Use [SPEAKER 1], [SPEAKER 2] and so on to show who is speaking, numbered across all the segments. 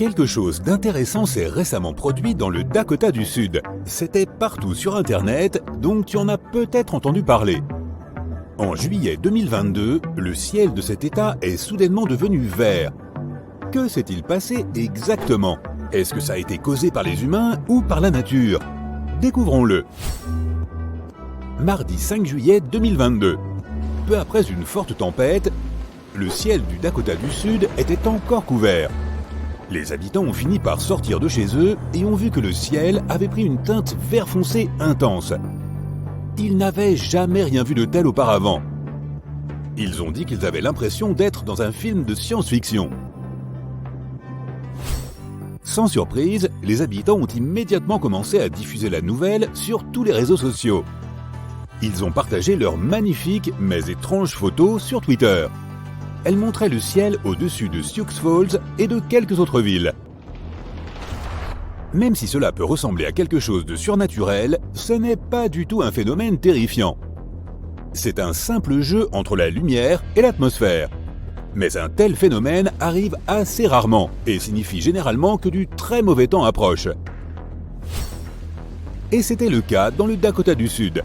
[SPEAKER 1] Quelque chose d'intéressant s'est récemment produit dans le Dakota du Sud. C'était partout sur Internet, donc tu en as peut-être entendu parler. En juillet 2022, le ciel de cet État est soudainement devenu vert. Que s'est-il passé exactement? Est-ce que ça a été causé par les humains ou par la nature? Découvrons-le. Mardi 5 juillet 2022. Peu après une forte tempête, le ciel du Dakota du Sud était encore couvert. Les habitants ont fini par sortir de chez eux et ont vu que le ciel avait pris une teinte vert foncé intense. Ils n'avaient jamais rien vu de tel auparavant. Ils ont dit qu'ils avaient l'impression d'être dans un film de science-fiction. Sans surprise, les habitants ont immédiatement commencé à diffuser la nouvelle sur tous les réseaux sociaux. Ils ont partagé leurs magnifiques mais étranges photos sur Twitter. Elles montraient le ciel au-dessus de Sioux Falls et de quelques autres villes. Même si cela peut ressembler à quelque chose de surnaturel, ce n'est pas du tout un phénomène terrifiant. C'est un simple jeu entre la lumière et l'atmosphère. Mais un tel phénomène arrive assez rarement et signifie généralement que du très mauvais temps approche. Et c'était le cas dans le Dakota du Sud.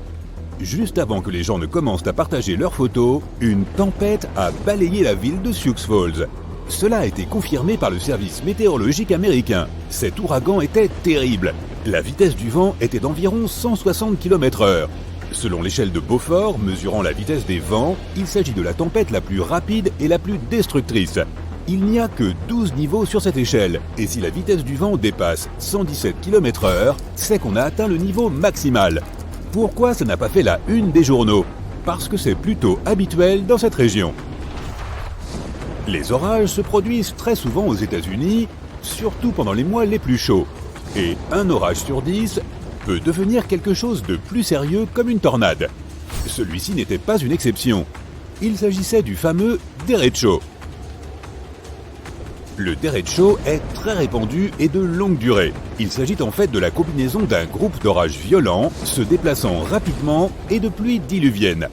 [SPEAKER 1] Juste avant que les gens ne commencent à partager leurs photos, une tempête a balayé la ville de Sioux Falls. Cela a été confirmé par le service météorologique américain. Cet ouragan était terrible. La vitesse du vent était d'environ 160 km/h. Selon l'échelle de Beaufort, mesurant la vitesse des vents, il s'agit de la tempête la plus rapide et la plus destructrice. Il n'y a que 12 niveaux sur cette échelle, et si la vitesse du vent dépasse 117 km/h, c'est qu'on a atteint le niveau maximal. Pourquoi ça n'a pas fait la une des journaux? Parce que c'est plutôt habituel dans cette région. Les orages se produisent très souvent aux États-Unis, surtout pendant les mois les plus chauds. Et un orage sur 10 peut devenir quelque chose de plus sérieux comme une tornade. Celui-ci n'était pas une exception. Il s'agissait du fameux derecho. Le derecho est très répandu et de longue durée. Il s'agit en fait de la combinaison d'un groupe d'orages violents se déplaçant rapidement et de pluies diluviennes.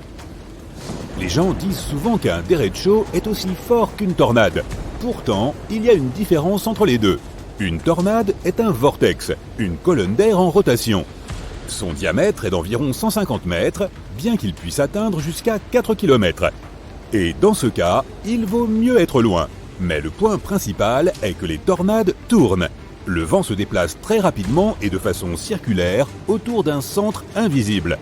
[SPEAKER 1] Les gens disent souvent qu'un derecho est aussi fort qu'une tornade. Pourtant, il y a une différence entre les deux. Une tornade est un vortex, une colonne d'air en rotation. Son diamètre est d'environ 150 mètres, bien qu'il puisse atteindre jusqu'à 4 km. Et dans ce cas, il vaut mieux être loin. Mais le point principal est que les tornades tournent. Le vent se déplace très rapidement et de façon circulaire autour d'un centre invisible.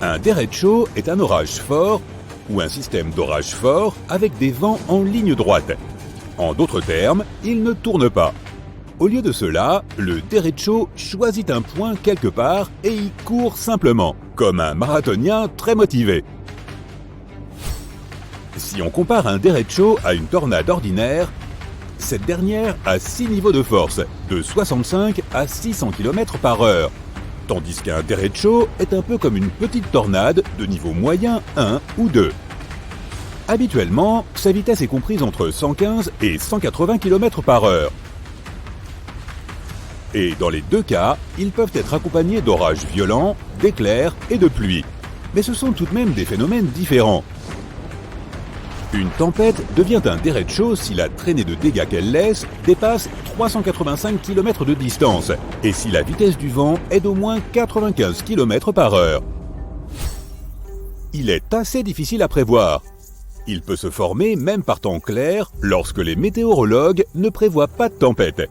[SPEAKER 1] Un derecho est un orage fort ou un système d'orage fort avec des vents en ligne droite. En d'autres termes, il ne tourne pas. Au lieu de cela, le derecho choisit un point quelque part et y court simplement, comme un marathonien très motivé. Si on compare un derecho à une tornade ordinaire, cette dernière a 6 niveaux de force, de 65 à 600 km/h, tandis qu'un derecho est un peu comme une petite tornade de niveau moyen 1 ou 2. Habituellement, sa vitesse est comprise entre 115 et 180 km/h. Et dans les deux cas, ils peuvent être accompagnés d'orages violents, d'éclairs et de pluie. Mais ce sont tout de même des phénomènes différents. Une tempête devient un derecho si la traînée de dégâts qu'elle laisse dépasse 385 km de distance et si la vitesse du vent est d'au moins 95 km/h. Il est assez difficile à prévoir. Il peut se former même par temps clair lorsque les météorologues ne prévoient pas de tempête.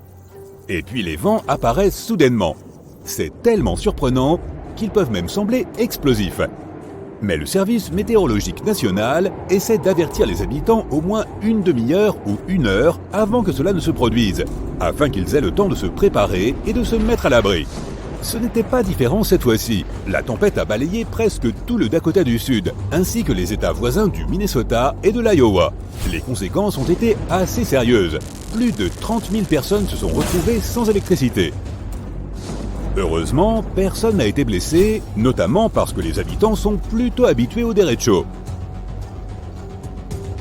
[SPEAKER 1] Et puis les vents apparaissent soudainement. C'est tellement surprenant qu'ils peuvent même sembler explosifs. Mais le service météorologique national essaie d'avertir les habitants au moins une demi-heure ou une heure avant que cela ne se produise, afin qu'ils aient le temps de se préparer et de se mettre à l'abri. Ce n'était pas différent cette fois-ci. La tempête a balayé presque tout le Dakota du Sud, ainsi que les États voisins du Minnesota et de l'Iowa. Les conséquences ont été assez sérieuses. Plus de 30 000 personnes se sont retrouvées sans électricité. Heureusement, personne n'a été blessé, notamment parce que les habitants sont plutôt habitués au derecho.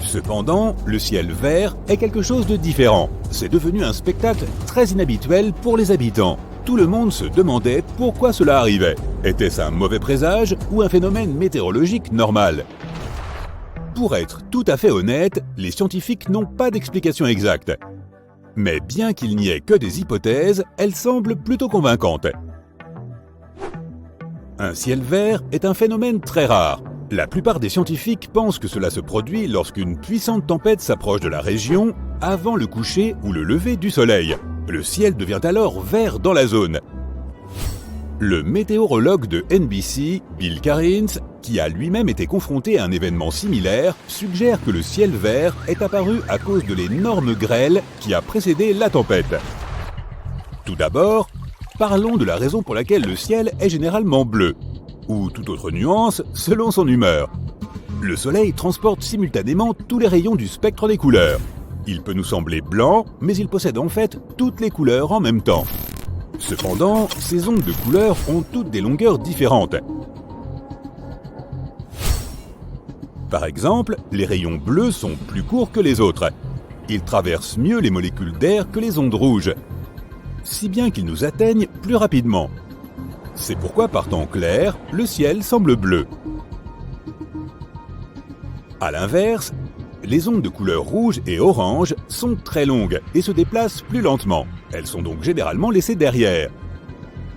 [SPEAKER 1] Cependant, le ciel vert est quelque chose de différent. C'est devenu un spectacle très inhabituel pour les habitants. Tout le monde se demandait pourquoi cela arrivait. Était-ce un mauvais présage ou un phénomène météorologique normal? Pour être tout à fait honnête, les scientifiques n'ont pas d'explication exacte. Mais bien qu'il n'y ait que des hypothèses, elles semblent plutôt convaincantes. Un ciel vert est un phénomène très rare. La plupart des scientifiques pensent que cela se produit lorsqu'une puissante tempête s'approche de la région avant le coucher ou le lever du soleil. Le ciel devient alors vert dans la zone. Le météorologue de NBC, Bill Karins, qui a lui-même été confronté à un événement similaire, suggère que le ciel vert est apparu à cause de l'énorme grêle qui a précédé la tempête. Tout d'abord, parlons de la raison pour laquelle le ciel est généralement bleu, ou toute autre nuance selon son humeur. Le soleil transporte simultanément tous les rayons du spectre des couleurs. Il peut nous sembler blanc, mais il possède en fait toutes les couleurs en même temps. Cependant, ces ondes de couleurs ont toutes des longueurs différentes. Par exemple, les rayons bleus sont plus courts que les autres. Ils traversent mieux les molécules d'air que les ondes rouges, si bien qu'ils nous atteignent plus rapidement. C'est pourquoi par temps clair, le ciel semble bleu. À l'inverse, les ondes de couleur rouge et orange sont très longues et se déplacent plus lentement. Elles sont donc généralement laissées derrière.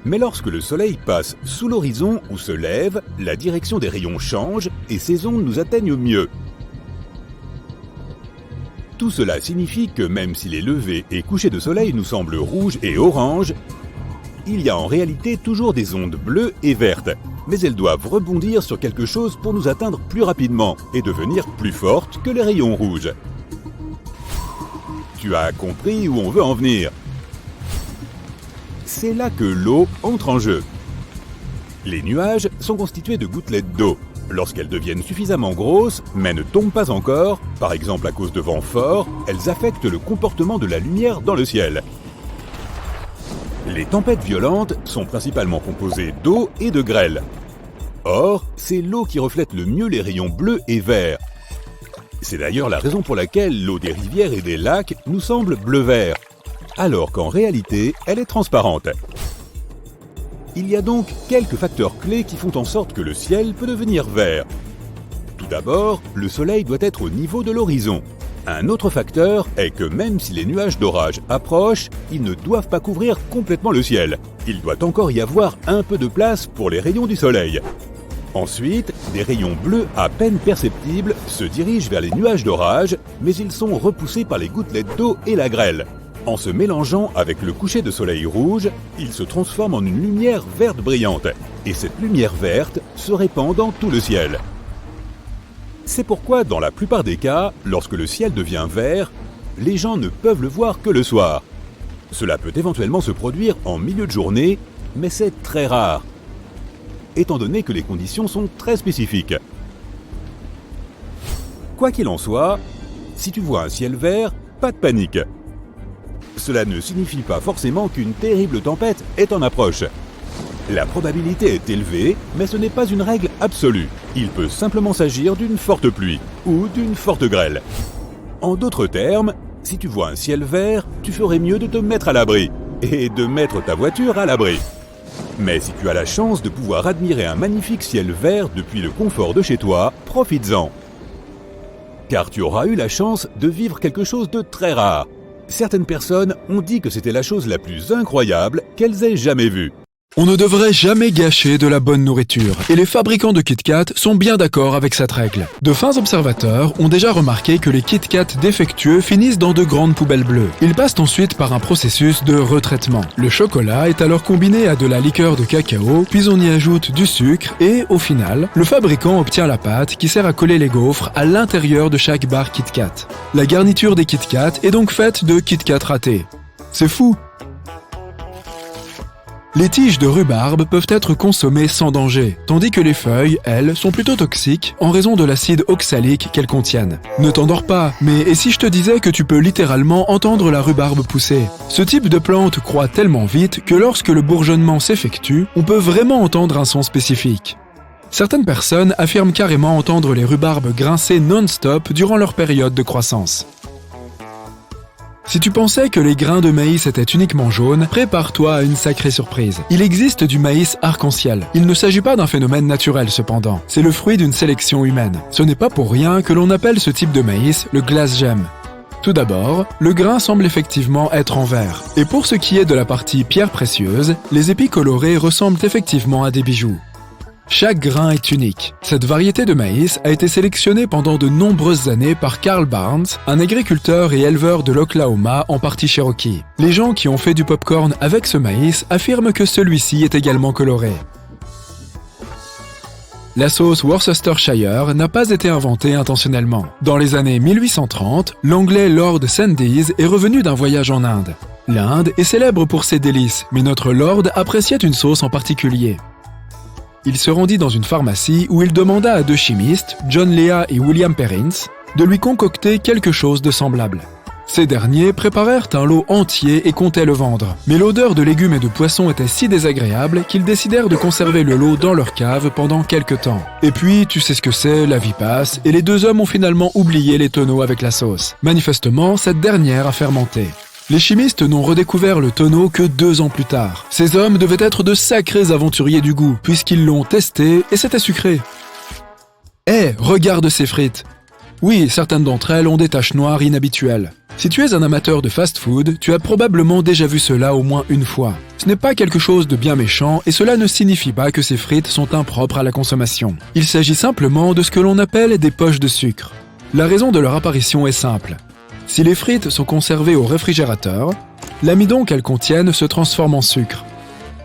[SPEAKER 1] Mais lorsque le soleil passe sous l'horizon ou se lève, la direction des rayons change et ces ondes nous atteignent mieux. Tout cela signifie que même si les levées et couchers de soleil nous semblent rouges et oranges, il y a en réalité toujours des ondes bleues et vertes, mais elles doivent rebondir sur quelque chose pour nous atteindre plus rapidement et devenir plus fortes que les rayons rouges. Tu as compris où on veut en venir? C'est là que l'eau entre en jeu. Les nuages sont constitués de gouttelettes d'eau. Lorsqu'elles deviennent suffisamment grosses, mais ne tombent pas encore, par exemple à cause de vents forts, elles affectent le comportement de la lumière dans le ciel. Les tempêtes violentes sont principalement composées d'eau et de grêle. Or, c'est l'eau qui reflète le mieux les rayons bleus et verts. C'est d'ailleurs la raison pour laquelle l'eau des rivières et des lacs nous semble bleu-vert, alors qu'en réalité, elle est transparente. Il y a donc quelques facteurs clés qui font en sorte que le ciel peut devenir vert. Tout d'abord, le soleil doit être au niveau de l'horizon. Un autre facteur est que même si les nuages d'orage approchent, ils ne doivent pas couvrir complètement le ciel. Il doit encore y avoir un peu de place pour les rayons du soleil. Ensuite, des rayons bleus à peine perceptibles se dirigent vers les nuages d'orage, mais ils sont repoussés par les gouttelettes d'eau et la grêle. En se mélangeant avec le coucher de soleil rouge, ils se transforment en une lumière verte brillante. Et cette lumière verte se répand dans tout le ciel. C'est pourquoi, dans la plupart des cas, lorsque le ciel devient vert, les gens ne peuvent le voir que le soir. Cela peut éventuellement se produire en milieu de journée, mais c'est très rare, étant donné que les conditions sont très spécifiques. Quoi qu'il en soit, si tu vois un ciel vert, pas de panique. Cela ne signifie pas forcément qu'une terrible tempête est en approche. La probabilité est élevée, mais ce n'est pas une règle absolue. Il peut simplement s'agir d'une forte pluie ou d'une forte grêle. En d'autres termes, si tu vois un ciel vert, tu ferais mieux de te mettre à l'abri et de mettre ta voiture à l'abri. Mais si tu as la chance de pouvoir admirer un magnifique ciel vert depuis le confort de chez toi, profites-en. Car tu auras eu la chance de vivre quelque chose de très rare. Certaines personnes ont dit que c'était la chose la plus incroyable qu'elles aient jamais vue.
[SPEAKER 2] On ne devrait jamais gâcher de la bonne nourriture, et les fabricants de Kit Kat sont bien d'accord avec cette règle. De fins observateurs ont déjà remarqué que les Kit Kat défectueux finissent dans de grandes poubelles bleues. Ils passent ensuite par un processus de retraitement. Le chocolat est alors combiné à de la liqueur de cacao, puis on y ajoute du sucre, et au final, le fabricant obtient la pâte qui sert à coller les gaufres à l'intérieur de chaque barre Kit Kat. La garniture des Kit Kat est donc faite de Kit Kat ratés. C'est fou! Les tiges de rhubarbe peuvent être consommées sans danger, tandis que les feuilles, elles, sont plutôt toxiques en raison de l'acide oxalique qu'elles contiennent. Ne t'endors pas, mais et si je te disais que tu peux littéralement entendre la rhubarbe pousser? Ce type de plante croît tellement vite que lorsque le bourgeonnement s'effectue, on peut vraiment entendre un son spécifique. Certaines personnes affirment carrément entendre les rhubarbes grincer non-stop durant leur période de croissance. Si tu pensais que les grains de maïs étaient uniquement jaunes, prépare-toi à une sacrée surprise. Il existe du maïs arc-en-ciel. Il ne s'agit pas d'un phénomène naturel cependant. C'est le fruit d'une sélection humaine. Ce n'est pas pour rien que l'on appelle ce type de maïs le glace gem. Tout d'abord, le grain semble effectivement être en vert. Et pour ce qui est de la partie pierre précieuse, les épis colorés ressemblent effectivement à des bijoux. Chaque grain est unique. Cette variété de maïs a été sélectionnée pendant de nombreuses années par Carl Barnes, un agriculteur et éleveur de l'Oklahoma en partie Cherokee. Les gens qui ont fait du popcorn avec ce maïs affirment que celui-ci est également coloré. La sauce Worcestershire n'a pas été inventée intentionnellement. Dans les années 1830, l'anglais Lord Sandys est revenu d'un voyage en Inde. L'Inde est célèbre pour ses délices, mais notre Lord appréciait une sauce en particulier. Il se rendit dans une pharmacie où il demanda à deux chimistes, John Lea et William Perrins, de lui concocter quelque chose de semblable. Ces derniers préparèrent un lot entier et comptaient le vendre. Mais l'odeur de légumes et de poissons était si désagréable qu'ils décidèrent de conserver le lot dans leur cave pendant quelque temps. Et puis, tu sais ce que c'est, la vie passe, et les deux hommes ont finalement oublié les tonneaux avec la sauce. Manifestement, cette dernière a fermenté. Les chimistes n'ont redécouvert le tonneau que 2 ans plus tard. Ces hommes devaient être de sacrés aventuriers du goût, puisqu'ils l'ont testé et c'était sucré. Regarde ces frites! Oui, certaines d'entre elles ont des taches noires inhabituelles. Si tu es un amateur de fast-food, tu as probablement déjà vu cela au moins une fois. Ce n'est pas quelque chose de bien méchant et cela ne signifie pas que ces frites sont impropres à la consommation. Il s'agit simplement de ce que l'on appelle des poches de sucre. La raison de leur apparition est simple. Si les frites sont conservées au réfrigérateur, l'amidon qu'elles contiennent se transforme en sucre.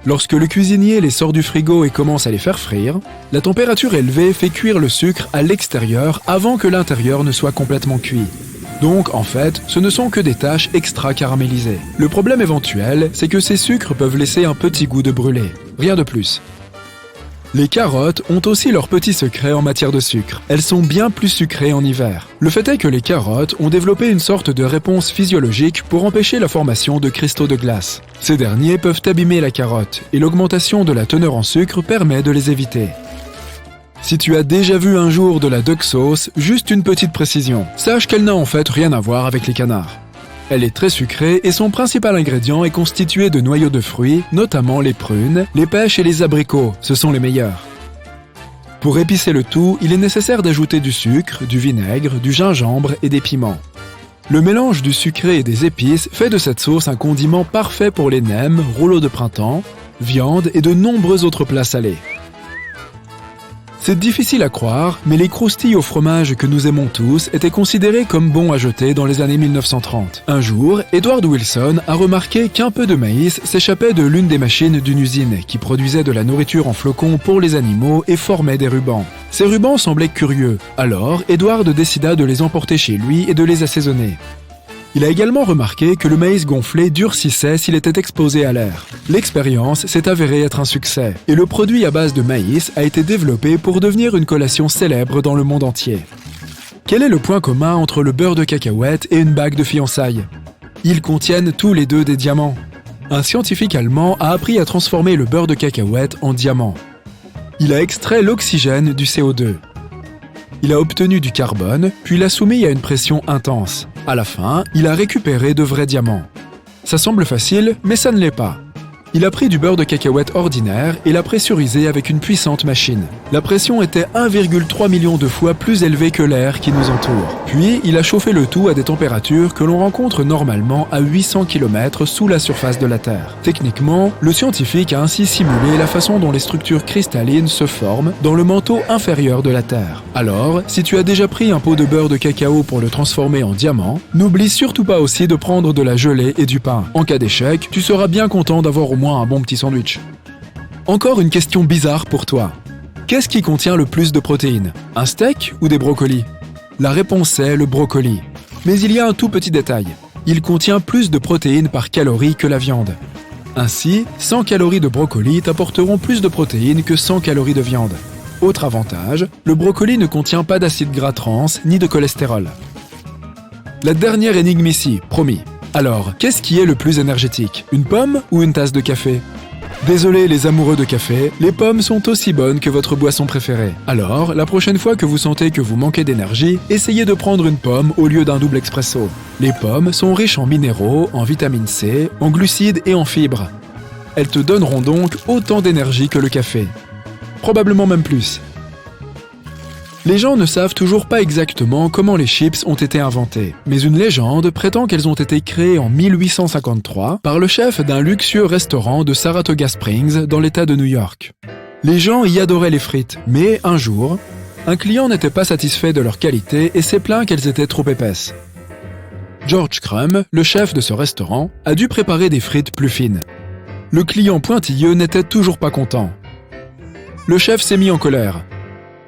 [SPEAKER 2] Lorsque le cuisinier les sort du frigo et commence à les faire frire, la température élevée fait cuire le sucre à l'extérieur avant que l'intérieur ne soit complètement cuit. Donc, en fait, ce ne sont que des taches extra caramélisées. Le problème éventuel, c'est que ces sucres peuvent laisser un petit goût de brûlé. Rien de plus. Les carottes ont aussi leur petit secret en matière de sucre. Elles sont bien plus sucrées en hiver. Le fait est que les carottes ont développé une sorte de réponse physiologique pour empêcher la formation de cristaux de glace. Ces derniers peuvent abîmer la carotte, et l'augmentation de la teneur en sucre permet de les éviter. Si tu as déjà vu un jour de la duck sauce, juste une petite précision. Sache qu'elle n'a en fait rien à voir avec les canards. Elle est très sucrée et son principal ingrédient est constitué de noyaux de fruits, notamment les prunes, les pêches et les abricots, ce sont les meilleurs. Pour épicer le tout, il est nécessaire d'ajouter du sucre, du vinaigre, du gingembre et des piments. Le mélange du sucré et des épices fait de cette sauce un condiment parfait pour les nems, rouleaux de printemps, viande et de nombreux autres plats salés. C'est difficile à croire, mais les croustilles au fromage que nous aimons tous étaient considérés comme bons à jeter dans les années 1930. Un jour, Edward Wilson a remarqué qu'un peu de maïs s'échappait de l'une des machines d'une usine qui produisait de la nourriture en flocons pour les animaux et formait des rubans. Ces rubans semblaient curieux, alors Edward décida de les emporter chez lui et de les assaisonner. Il a également remarqué que le maïs gonflé durcissait s'il était exposé à l'air. L'expérience s'est avérée être un succès, et le produit à base de maïs a été développé pour devenir une collation célèbre dans le monde entier. Quel est le point commun entre le beurre de cacahuète et une bague de fiançailles? Ils contiennent tous les deux des diamants. Un scientifique allemand a appris à transformer le beurre de cacahuète en diamant. Il a extrait l'oxygène du CO2. Il a obtenu du carbone, puis l'a soumis à une pression intense. À la fin, il a récupéré de vrais diamants. Ça semble facile, mais ça ne l'est pas. Il a pris du beurre de cacahuète ordinaire et l'a pressurisé avec une puissante machine. La pression était 1,3 million de fois plus élevée que l'air qui nous entoure. Puis, il a chauffé le tout à des températures que l'on rencontre normalement à 800 km sous la surface de la Terre. Techniquement, le scientifique a ainsi simulé la façon dont les structures cristallines se forment dans le manteau inférieur de la Terre. Alors, si tu as déjà pris un pot de beurre de cacao pour le transformer en diamant, n'oublie surtout pas aussi de prendre de la gelée et du pain. En cas d'échec, tu seras bien content d'avoir au moins un bon petit sandwich. Encore une question bizarre pour toi. Qu'est-ce qui contient le plus de protéines? Un steak ou des brocolis? La réponse est le brocoli. Mais il y a un tout petit détail. Il contient plus de protéines par calorie que la viande. Ainsi, 100 calories de brocoli t'apporteront plus de protéines que 100 calories de viande. Autre avantage, le brocoli ne contient pas d'acides gras trans ni de cholestérol. La dernière énigme ici, promis. Alors, qu'est-ce qui est le plus énergétique? Une pomme ou une tasse de café? Désolé les amoureux de café, les pommes sont aussi bonnes que votre boisson préférée. Alors, la prochaine fois que vous sentez que vous manquez d'énergie, essayez de prendre une pomme au lieu d'un double expresso. Les pommes sont riches en minéraux, en vitamine C, en glucides et en fibres. Elles te donneront donc autant d'énergie que le café. Probablement même plus. Les gens ne savent toujours pas exactement comment les chips ont été inventés, mais une légende prétend qu'elles ont été créées en 1853 par le chef d'un luxueux restaurant de Saratoga Springs dans l'État de New York. Les gens y adoraient les frites, mais un jour, un client n'était pas satisfait de leur qualité et s'est plaint qu'elles étaient trop épaisses. George Crumb, le chef de ce restaurant, a dû préparer des frites plus fines. Le client pointilleux n'était toujours pas content. Le chef s'est mis en colère.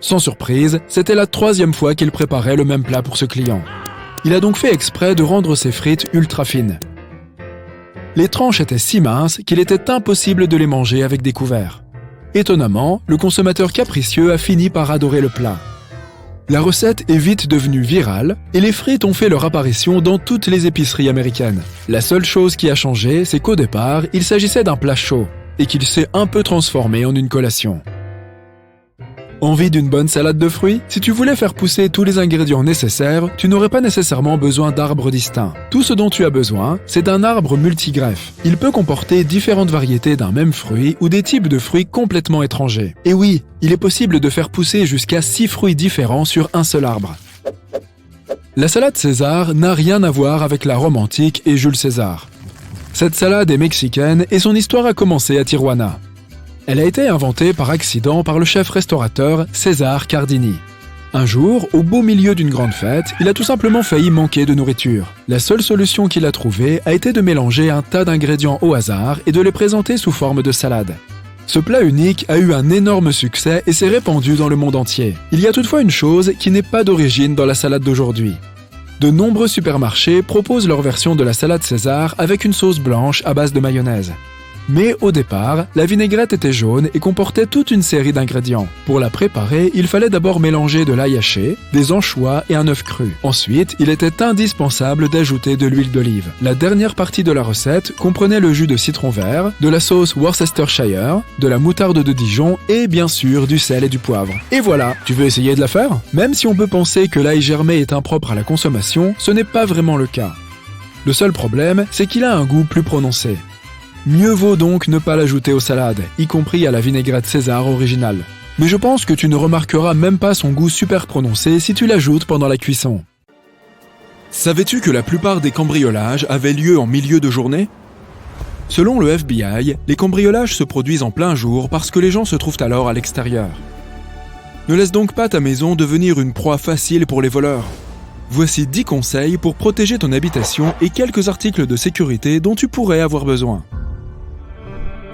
[SPEAKER 2] Sans surprise, c'était la 3e fois qu'il préparait le même plat pour ce client. Il a donc fait exprès de rendre ses frites ultra fines. Les tranches étaient si minces qu'il était impossible de les manger avec des couverts. Étonnamment, le consommateur capricieux a fini par adorer le plat. La recette est vite devenue virale et les frites ont fait leur apparition dans toutes les épiceries américaines. La seule chose qui a changé, c'est qu'au départ, il s'agissait d'un plat chaud et qu'il s'est un peu transformé en une collation. Envie d'une bonne salade de fruits? Si tu voulais faire pousser tous les ingrédients nécessaires, tu n'aurais pas nécessairement besoin d'arbres distincts. Tout ce dont tu as besoin, c'est d'un arbre multigreffe. Il peut comporter différentes variétés d'un même fruit ou des types de fruits complètement étrangers. Et oui, il est possible de faire pousser jusqu'à 6 fruits différents sur un seul arbre. La salade César n'a rien à voir avec la Rome antique et Jules César. Cette salade est mexicaine et son histoire a commencé à Tijuana. Elle a été inventée par accident par le chef restaurateur César Cardini. Un jour, au beau milieu d'une grande fête, il a tout simplement failli manquer de nourriture. La seule solution qu'il a trouvée a été de mélanger un tas d'ingrédients au hasard et de les présenter sous forme de salade. Ce plat unique a eu un énorme succès et s'est répandu dans le monde entier. Il y a toutefois une chose qui n'est pas d'origine dans la salade d'aujourd'hui. De nombreux supermarchés proposent leur version de la salade César avec une sauce blanche à base de mayonnaise. Mais au départ, la vinaigrette était jaune et comportait toute une série d'ingrédients. Pour la préparer, il fallait d'abord mélanger de l'ail haché, des anchois et un œuf cru. Ensuite, il était indispensable d'ajouter de l'huile d'olive. La dernière partie de la recette comprenait le jus de citron vert, de la sauce Worcestershire, de la moutarde de Dijon et bien sûr du sel et du poivre. Et voilà, tu veux essayer de la faire? Même si on peut penser que l'ail germé est impropre à la consommation, ce n'est pas vraiment le cas. Le seul problème, c'est qu'il a un goût plus prononcé. Mieux vaut donc ne pas l'ajouter aux salades, y compris à la vinaigrette César originale. Mais je pense que tu ne remarqueras même pas son goût super prononcé si tu l'ajoutes pendant la cuisson. Savais-tu que la plupart des cambriolages avaient lieu en milieu de journée? Selon le FBI, les cambriolages se produisent en plein jour parce que les gens se trouvent alors à l'extérieur. Ne laisse donc pas ta maison devenir une proie facile pour les voleurs. Voici 10 conseils pour protéger ton habitation et quelques articles de sécurité dont tu pourrais avoir besoin.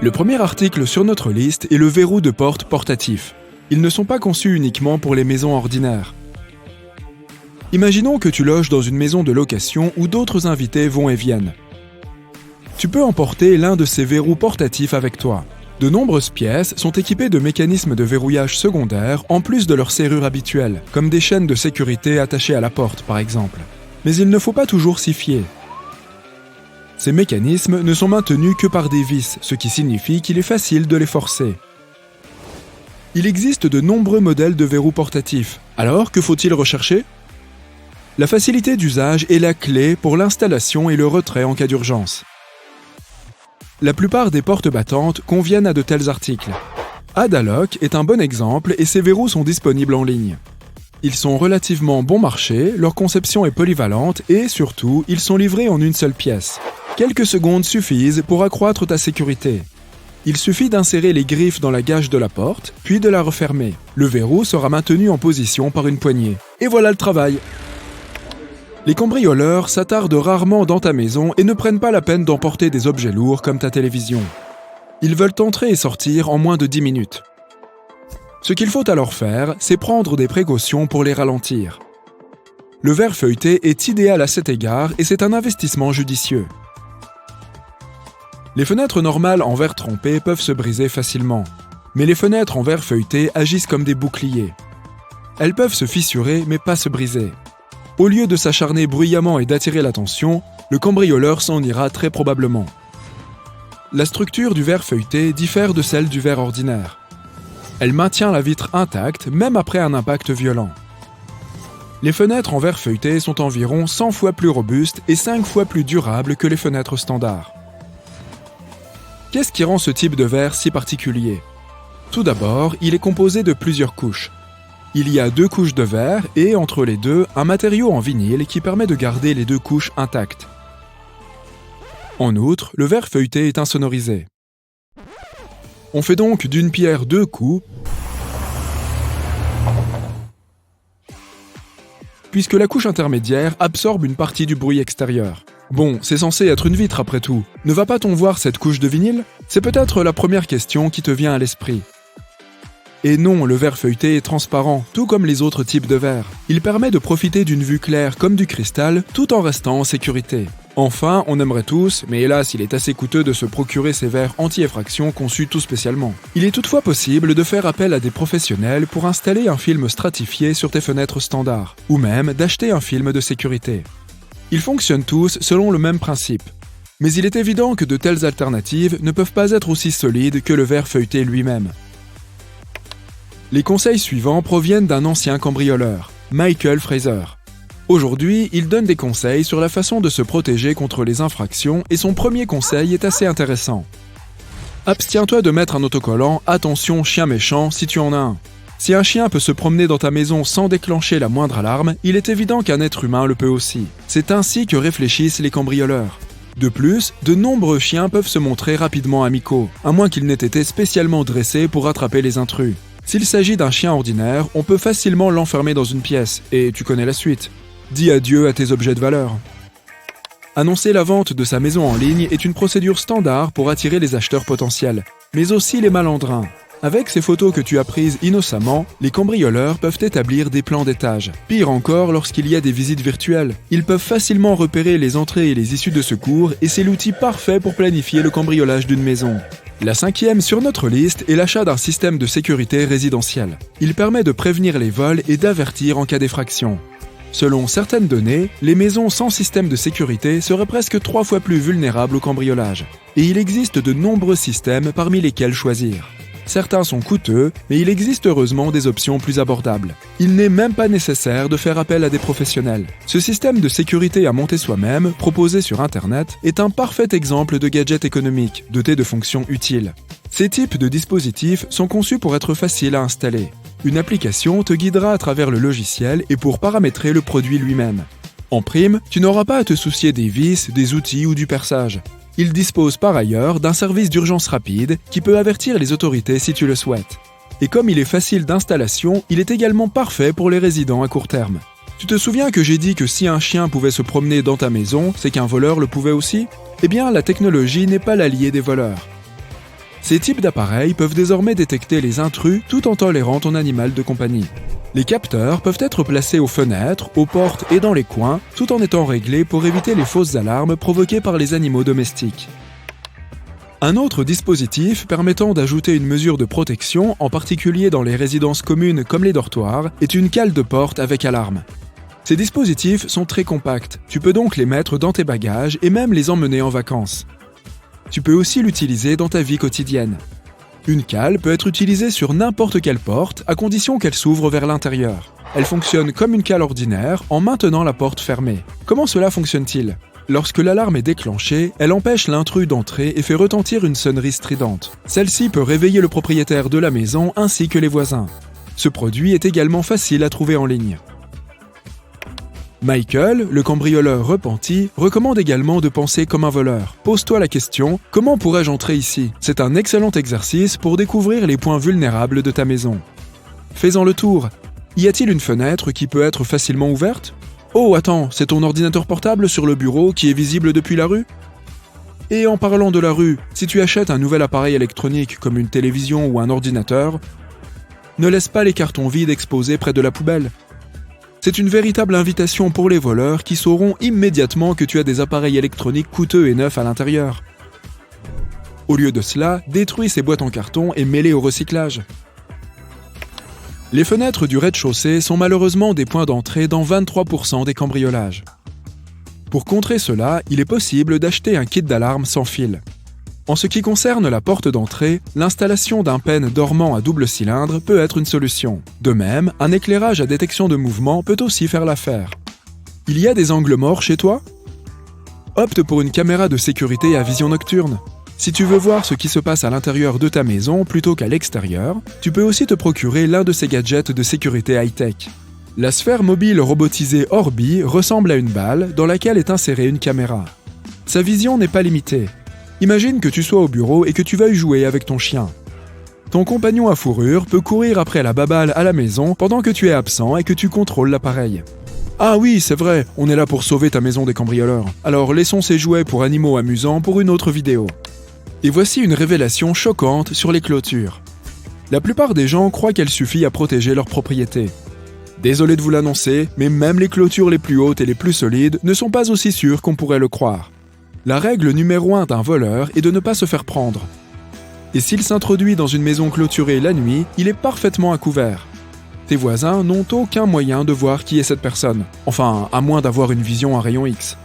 [SPEAKER 2] Le premier article sur notre liste est le verrou de porte portatif. Ils ne sont pas conçus uniquement pour les maisons ordinaires. Imaginons que tu loges dans une maison de location où d'autres invités vont et viennent. Tu peux emporter l'un de ces verrous portatifs avec toi. De nombreuses pièces sont équipées de mécanismes de verrouillage secondaires en plus de leur serrure habituelle, comme des chaînes de sécurité attachées à la porte par exemple. Mais il ne faut pas toujours s'y fier. Ces mécanismes ne sont maintenus que par des vis, ce qui signifie qu'il est facile de les forcer. Il existe de nombreux modèles de verrous portatifs. Alors, que faut-il rechercher? La facilité d'usage est la clé pour l'installation et le retrait en cas d'urgence. La plupart des portes battantes conviennent à de tels articles. Adalock est un bon exemple et ces verrous sont disponibles en ligne. Ils sont relativement bon marché, leur conception est polyvalente et, surtout, ils sont livrés en une seule pièce. Quelques secondes suffisent pour accroître ta sécurité. Il suffit d'insérer les griffes dans la gage de la porte, puis de la refermer. Le verrou sera maintenu en position par une poignée. Et voilà le travail! Les cambrioleurs s'attardent rarement dans ta maison et ne prennent pas la peine d'emporter des objets lourds comme ta télévision. Ils veulent entrer et sortir en moins de 10 minutes. Ce qu'il faut alors faire, c'est prendre des précautions pour les ralentir. Le verre feuilleté est idéal à cet égard et c'est un investissement judicieux. Les fenêtres normales en verre trempé peuvent se briser facilement, mais les fenêtres en verre feuilleté agissent comme des boucliers. Elles peuvent se fissurer mais pas se briser. Au lieu de s'acharner bruyamment et d'attirer l'attention, le cambrioleur s'en ira très probablement. la structure du verre feuilleté diffère de celle du verre ordinaire. Elle maintient la vitre intacte même après un impact violent. Les fenêtres en verre feuilleté sont environ 100 fois plus robustes et 5 fois plus durables que les fenêtres standards. Qu'est-ce qui rend ce type de verre si particulier ? Tout d'abord, il est composé de plusieurs couches. Il y a 2 couches de verre et, entre les deux, un matériau en vinyle qui permet de garder les 2 couches intactes. En outre, le verre feuilleté est insonorisé. On fait donc d'une pierre 2 coups, puisque la couche intermédiaire absorbe une partie du bruit extérieur. Bon, c'est censé être une vitre après tout. Ne va pas t on voir cette couche de vinyle ? C'est peut-être la première question qui te vient à l'esprit. Et non, le verre feuilleté est transparent, tout comme les autres types de verre. Il permet de profiter d'une vue claire comme du cristal, tout en restant en sécurité. Enfin, on aimerait tous, mais hélas, il est assez coûteux de se procurer ces verres anti-effraction conçus tout spécialement. Il est toutefois possible de faire appel à des professionnels pour installer un film stratifié sur tes fenêtres standards, ou même d'acheter un film de sécurité. Ils fonctionnent tous selon le même principe. Mais il est évident que de telles alternatives ne peuvent pas être aussi solides que le verre feuilleté lui-même. Les conseils suivants proviennent d'un ancien cambrioleur, Michael Fraser. Aujourd'hui, il donne des conseils sur la façon de se protéger contre les infractions et son premier conseil est assez intéressant. Abstiens-toi de mettre un autocollant « Attention, chien méchant » si tu en as un. Si un chien peut se promener dans ta maison sans déclencher la moindre alarme, il est évident qu'un être humain le peut aussi. C'est ainsi que réfléchissent les cambrioleurs. De plus, de nombreux chiens peuvent se montrer rapidement amicaux, à moins qu'ils n'aient été spécialement dressés pour attraper les intrus. S'il s'agit d'un chien ordinaire, on peut facilement l'enfermer dans une pièce, et tu connais la suite. Dis adieu à tes objets de valeur. Annoncer la vente de sa maison en ligne est une procédure standard pour attirer les acheteurs potentiels, mais aussi les malandrins. Avec ces photos que tu as prises innocemment, les cambrioleurs peuvent établir des plans d'étage. Pire encore lorsqu'il y a des visites virtuelles. Ils peuvent facilement repérer les entrées et les issues de secours et c'est l'outil parfait pour planifier le cambriolage d'une maison. La 5e sur notre liste est l'achat d'un système de sécurité résidentiel. Il permet de prévenir les vols et d'avertir en cas d'effraction. Selon certaines données, les maisons sans système de sécurité seraient presque 3 fois plus vulnérables au cambriolage. Et il existe de nombreux systèmes parmi lesquels choisir. Certains sont coûteux, mais il existe heureusement des options plus abordables. Il n'est même pas nécessaire de faire appel à des professionnels. Ce système de sécurité à monter soi-même, proposé sur Internet, est un parfait exemple de gadget économique, doté de fonctions utiles. Ces types de dispositifs sont conçus pour être faciles à installer. Une application te guidera à travers le logiciel et pour paramétrer le produit lui-même. En prime, tu n'auras pas à te soucier des vis, des outils ou du perçage. Il dispose par ailleurs d'un service d'urgence rapide qui peut avertir les autorités si tu le souhaites. Et comme il est facile d'installation, il est également parfait pour les résidents à court terme. Tu te souviens que j'ai dit que si un chien pouvait se promener dans ta maison, c'est qu'un voleur le pouvait aussi ? Eh bien, la technologie n'est pas l'allié des voleurs. Ces types d'appareils peuvent désormais détecter les intrus tout en tolérant ton animal de compagnie. Les capteurs peuvent être placés aux fenêtres, aux portes et dans les coins, tout en étant réglés pour éviter les fausses alarmes provoquées par les animaux domestiques. Un autre dispositif permettant d'ajouter une mesure de protection, en particulier dans les résidences communes comme les dortoirs, est une cale de porte avec alarme. Ces dispositifs sont très compacts, tu peux donc les mettre dans tes bagages et même les emmener en vacances. Tu peux aussi l'utiliser dans ta vie quotidienne. Une cale peut être utilisée sur n'importe quelle porte, à condition qu'elle s'ouvre vers l'intérieur. Elle fonctionne comme une cale ordinaire en maintenant la porte fermée. Comment cela fonctionne-t-il ? Lorsque l'alarme est déclenchée, elle empêche l'intrus d'entrer et fait retentir une sonnerie stridente. Celle-ci peut réveiller le propriétaire de la maison ainsi que les voisins. Ce produit est également facile à trouver en ligne. Michael, le cambrioleur repenti, recommande également de penser comme un voleur. Pose-toi la question, comment pourrais-je entrer ici ? C'est un excellent exercice pour découvrir les points vulnérables de ta maison. Fais-en le tour. Y a-t-il une fenêtre qui peut être facilement ouverte ? Oh, attends, c'est ton ordinateur portable sur le bureau qui est visible depuis la rue ? Et en parlant de la rue, si tu achètes un nouvel appareil électronique comme une télévision ou un ordinateur, ne laisse pas les cartons vides exposés près de la poubelle. C'est une véritable invitation pour les voleurs qui sauront immédiatement que tu as des appareils électroniques coûteux et neufs à l'intérieur. Au lieu de cela, détruis ces boîtes en carton et mets-les au recyclage. Les fenêtres du rez-de-chaussée sont malheureusement des points d'entrée dans 23% des cambriolages. Pour contrer cela, il est possible d'acheter un kit d'alarme sans fil. En ce qui concerne la porte d'entrée, l'installation d'un pen dormant à double cylindre peut être une solution. De même, un éclairage à détection de mouvement peut aussi faire l'affaire. Il y a des angles morts chez toi? Opte pour une caméra de sécurité à vision nocturne. Si tu veux voir ce qui se passe à l'intérieur de ta maison plutôt qu'à l'extérieur, tu peux aussi te procurer l'un de ces gadgets de sécurité high-tech. La sphère mobile robotisée Orbi ressemble à une balle dans laquelle est insérée une caméra. Sa vision n'est pas limitée. Imagine que tu sois au bureau et que tu veuilles jouer avec ton chien. Ton compagnon à fourrure peut courir après la baballe à la maison pendant que tu es absent et que tu contrôles l'appareil. Ah oui, c'est vrai, on est là pour sauver ta maison des cambrioleurs. Alors laissons ces jouets pour animaux amusants pour une autre vidéo. Et voici une révélation choquante sur les clôtures. La plupart des gens croient qu'elle suffit à protéger leur propriété. Désolé de vous l'annoncer, mais même les clôtures les plus hautes et les plus solides ne sont pas aussi sûres qu'on pourrait le croire. La règle numéro 1 d'un voleur est de ne pas se faire prendre. Et s'il s'introduit dans une maison clôturée la nuit, il est parfaitement à couvert. Tes voisins n'ont aucun moyen de voir qui est cette personne, enfin, à moins d'avoir une vision à rayon X.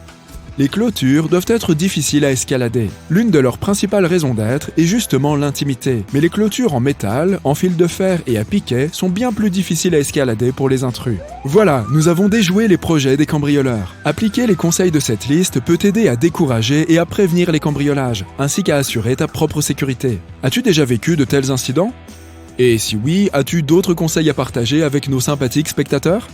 [SPEAKER 2] Les clôtures doivent être difficiles à escalader. L'une de leurs principales raisons d'être est justement l'intimité. Mais les clôtures en métal, en fil de fer et à piquet sont bien plus difficiles à escalader pour les intrus. Voilà, nous avons déjoué les projets des cambrioleurs. Appliquer les conseils de cette liste peut t'aider à décourager et à prévenir les cambriolages, ainsi qu'à assurer ta propre sécurité. As-tu déjà vécu de tels incidents? Et si oui, as-tu d'autres conseils à partager avec nos sympathiques spectateurs?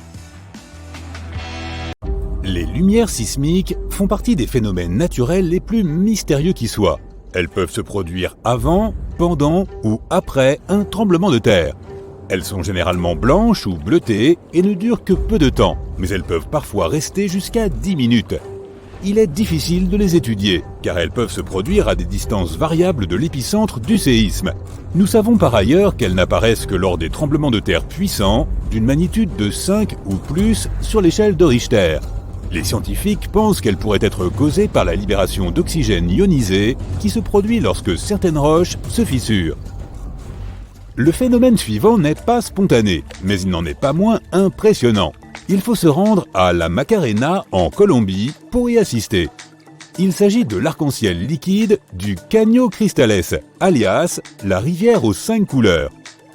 [SPEAKER 1] Les lumières sismiques font partie des phénomènes naturels les plus mystérieux qui soient. Elles peuvent se produire avant, pendant ou après un tremblement de terre. Elles sont généralement blanches ou bleutées et ne durent que peu de temps, mais elles peuvent parfois rester jusqu'à 10 minutes. Il est difficile de les étudier, car elles peuvent se produire à des distances variables de l'épicentre du séisme. Nous savons par ailleurs qu'elles n'apparaissent que lors des tremblements de terre puissants, d'une magnitude de 5 ou plus sur l'échelle de Richter. Les scientifiques pensent qu'elles pourraient être causées par la libération d'oxygène ionisé qui se produit lorsque certaines roches se fissurent. Le phénomène suivant n'est pas spontané, mais il n'en est pas moins impressionnant. Il faut se rendre à la Macarena, en Colombie, pour y assister. Il s'agit de l'arc-en-ciel liquide du Caño Cristales, alias la rivière aux 5 couleurs.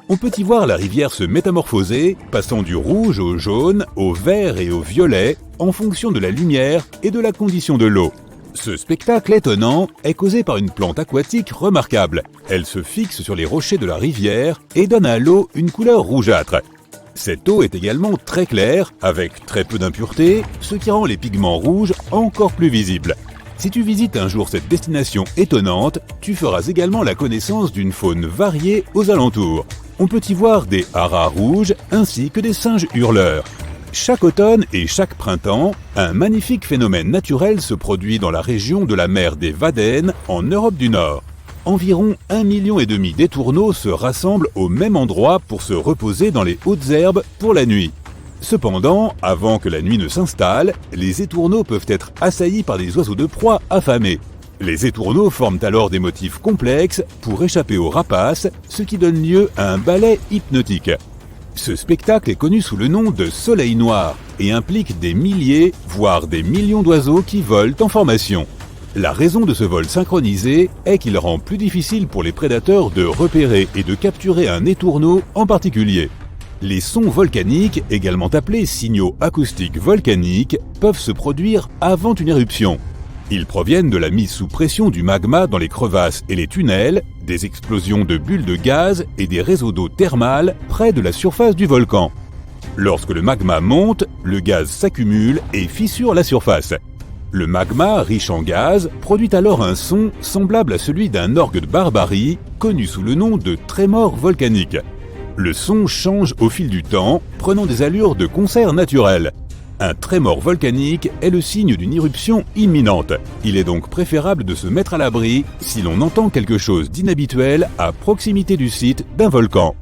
[SPEAKER 1] On peut y voir la rivière se métamorphoser, passant du rouge au jaune, au vert et au violet, en fonction de la lumière et de la condition de l'eau. Ce spectacle étonnant est causé par une plante aquatique remarquable. Elle se fixe sur les rochers de la rivière et donne à l'eau une couleur rougeâtre. Cette eau est également très claire, avec très peu d'impuretés, ce qui rend les pigments rouges encore plus visibles. Si tu visites un jour cette destination étonnante, tu feras également la connaissance d'une faune variée aux alentours. On peut y voir des haras rouges ainsi que des singes hurleurs. Chaque automne et chaque printemps, un magnifique phénomène naturel se produit dans la région de la mer des Wadden en Europe du Nord. Environ 1,5 million d'étourneaux se rassemblent au même endroit pour se reposer dans les hautes herbes pour la nuit. Cependant, avant que la nuit ne s'installe, les étourneaux peuvent être assaillis par des oiseaux de proie affamés. Les étourneaux forment alors des motifs complexes pour échapper aux rapaces, ce qui donne lieu à un ballet hypnotique. Ce spectacle est connu sous le nom de soleil noir et implique des milliers, voire des millions d'oiseaux qui volent en formation. La raison de ce vol synchronisé est qu'il rend plus difficile pour les prédateurs de repérer et de capturer un étourneau en particulier. Les sons volcaniques, également appelés signaux acoustiques volcaniques, peuvent se produire avant une éruption. Ils proviennent de la mise sous pression du magma dans les crevasses et les tunnels, des explosions de bulles de gaz et des réseaux d'eau thermale près de la surface du volcan. Lorsque le magma monte, le gaz s'accumule et fissure la surface. Le magma, riche en gaz, produit alors un son semblable à celui d'un orgue de barbarie, connu sous le nom de trémor volcanique. Le son change au fil du temps, prenant des allures de concert naturel. Un trémor volcanique est le signe d'une éruption imminente. Il est donc préférable de se mettre à l'abri si l'on entend quelque chose d'inhabituel à proximité du site d'un volcan.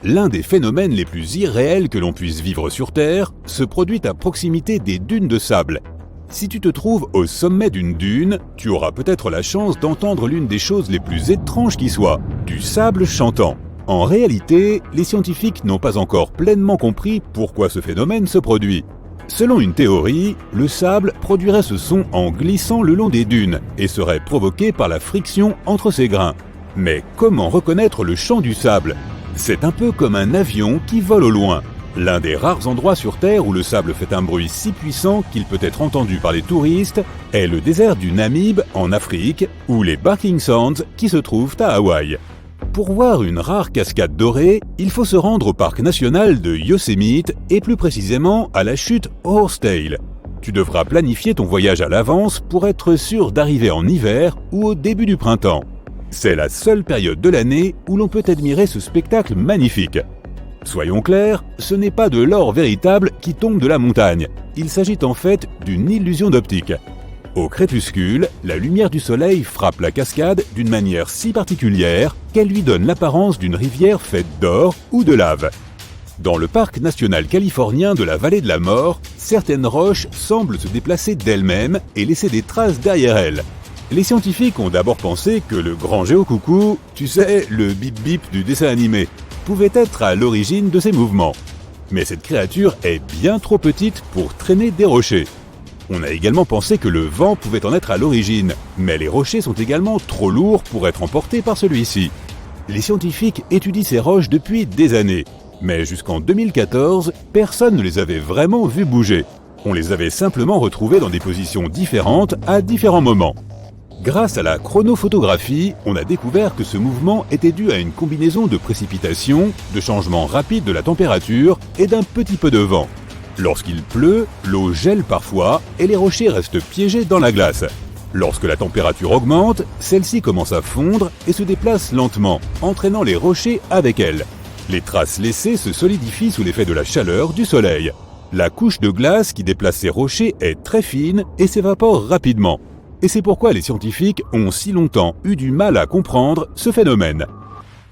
[SPEAKER 1] L'un des phénomènes les plus irréels que l'on puisse vivre sur Terre se produit à proximité des dunes de sable. Si tu te trouves au sommet d'une dune, tu auras peut-être la chance d'entendre l'une des choses les plus étranges qui soient, du sable chantant. En réalité, les scientifiques n'ont pas encore pleinement compris pourquoi ce phénomène se produit. Selon une théorie, le sable produirait ce son en glissant le long des dunes et serait provoqué par la friction entre ses grains. Mais comment reconnaître le chant du sable? C'est un peu comme un avion qui vole au loin. L'un des rares endroits sur Terre où le sable fait un bruit si puissant qu'il peut être entendu par les touristes est le désert du Namib en Afrique ou les Barking Sands qui se trouvent à Hawaï. Pour voir une rare cascade dorée, il faut se rendre au parc national de Yosemite et plus précisément à la chute Horsetail. Tu devras planifier ton voyage à l'avance pour être sûr d'arriver en hiver ou au début du printemps. C'est la seule période de l'année où l'on peut admirer ce spectacle magnifique. Soyons clairs, ce n'est pas de l'or véritable qui tombe de la montagne. Il s'agit en fait d'une illusion d'optique. Au crépuscule, la lumière du soleil frappe la cascade d'une manière si particulière qu'elle lui donne l'apparence d'une rivière faite d'or ou de lave. Dans le parc national californien de la vallée de la mort, certaines roches semblent se déplacer d'elles-mêmes et laisser des traces derrière elles. Les scientifiques ont d'abord pensé que le grand géocoucou, tu sais, le bip-bip du dessin animé, pouvait être à l'origine de ces mouvements. Mais cette créature est bien trop petite pour traîner des rochers. On a également pensé que le vent pouvait en être à l'origine, mais les rochers sont également trop lourds pour être emportés par celui-ci. Les scientifiques étudient ces roches depuis des années, mais jusqu'en 2014, personne ne les avait vraiment vues bouger. On les avait simplement retrouvées dans des positions différentes à différents moments. Grâce à la chronophotographie, on a découvert que ce mouvement était dû à une combinaison de précipitations, de changements rapides de la température et d'un petit peu de vent. Lorsqu'il pleut, l'eau gèle parfois et les rochers restent piégés dans la glace. Lorsque la température augmente, celle-ci commence à fondre et se déplace lentement, entraînant les rochers avec elle. Les traces laissées se solidifient sous l'effet de la chaleur du soleil. La couche de glace qui déplace ces rochers est très fine et s'évapore rapidement. Et c'est pourquoi les scientifiques ont si longtemps eu du mal à comprendre ce phénomène.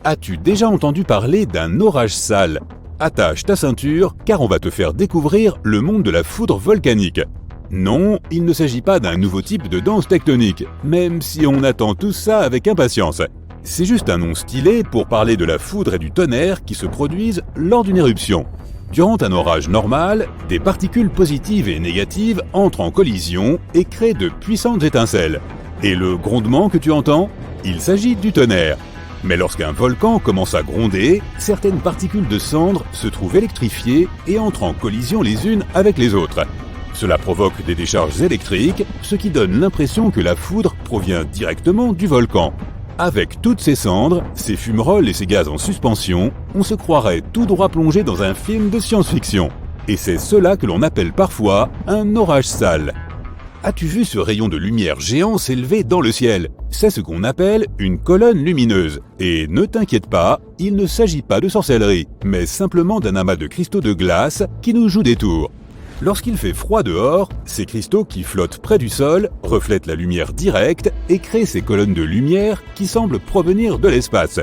[SPEAKER 1] As-tu déjà entendu parler d'un orage sale? Attache ta ceinture car on va te faire découvrir le monde de la foudre volcanique. Non, il ne s'agit pas d'un nouveau type de danse tectonique, même si on attend tout ça avec impatience. C'est juste un nom stylé pour parler de la foudre et du tonnerre qui se produisent lors d'une éruption. Durant un orage normal, des particules positives et négatives entrent en collision et créent de puissantes étincelles. Et le grondement que tu entends? Il s'agit du tonnerre. Mais lorsqu'un volcan commence à gronder, certaines particules de cendres se trouvent électrifiées et entrent en collision les unes avec les autres. Cela provoque des décharges électriques, ce qui donne l'impression que la foudre provient directement du volcan. Avec toutes ces cendres, ces fumerolles et ces gaz en suspension, on se croirait tout droit plongé dans un film de science-fiction. Et c'est cela que l'on appelle parfois un orage sale. As-tu vu ce rayon de lumière géant s'élever dans le ciel? C'est ce qu'on appelle une colonne lumineuse. Et ne t'inquiète pas, il ne s'agit pas de sorcellerie, mais simplement d'un amas de cristaux de glace qui nous joue des tours. Lorsqu'il fait froid dehors, ces cristaux qui flottent près du sol reflètent la lumière directe et créent ces colonnes de lumière qui semblent provenir de l'espace.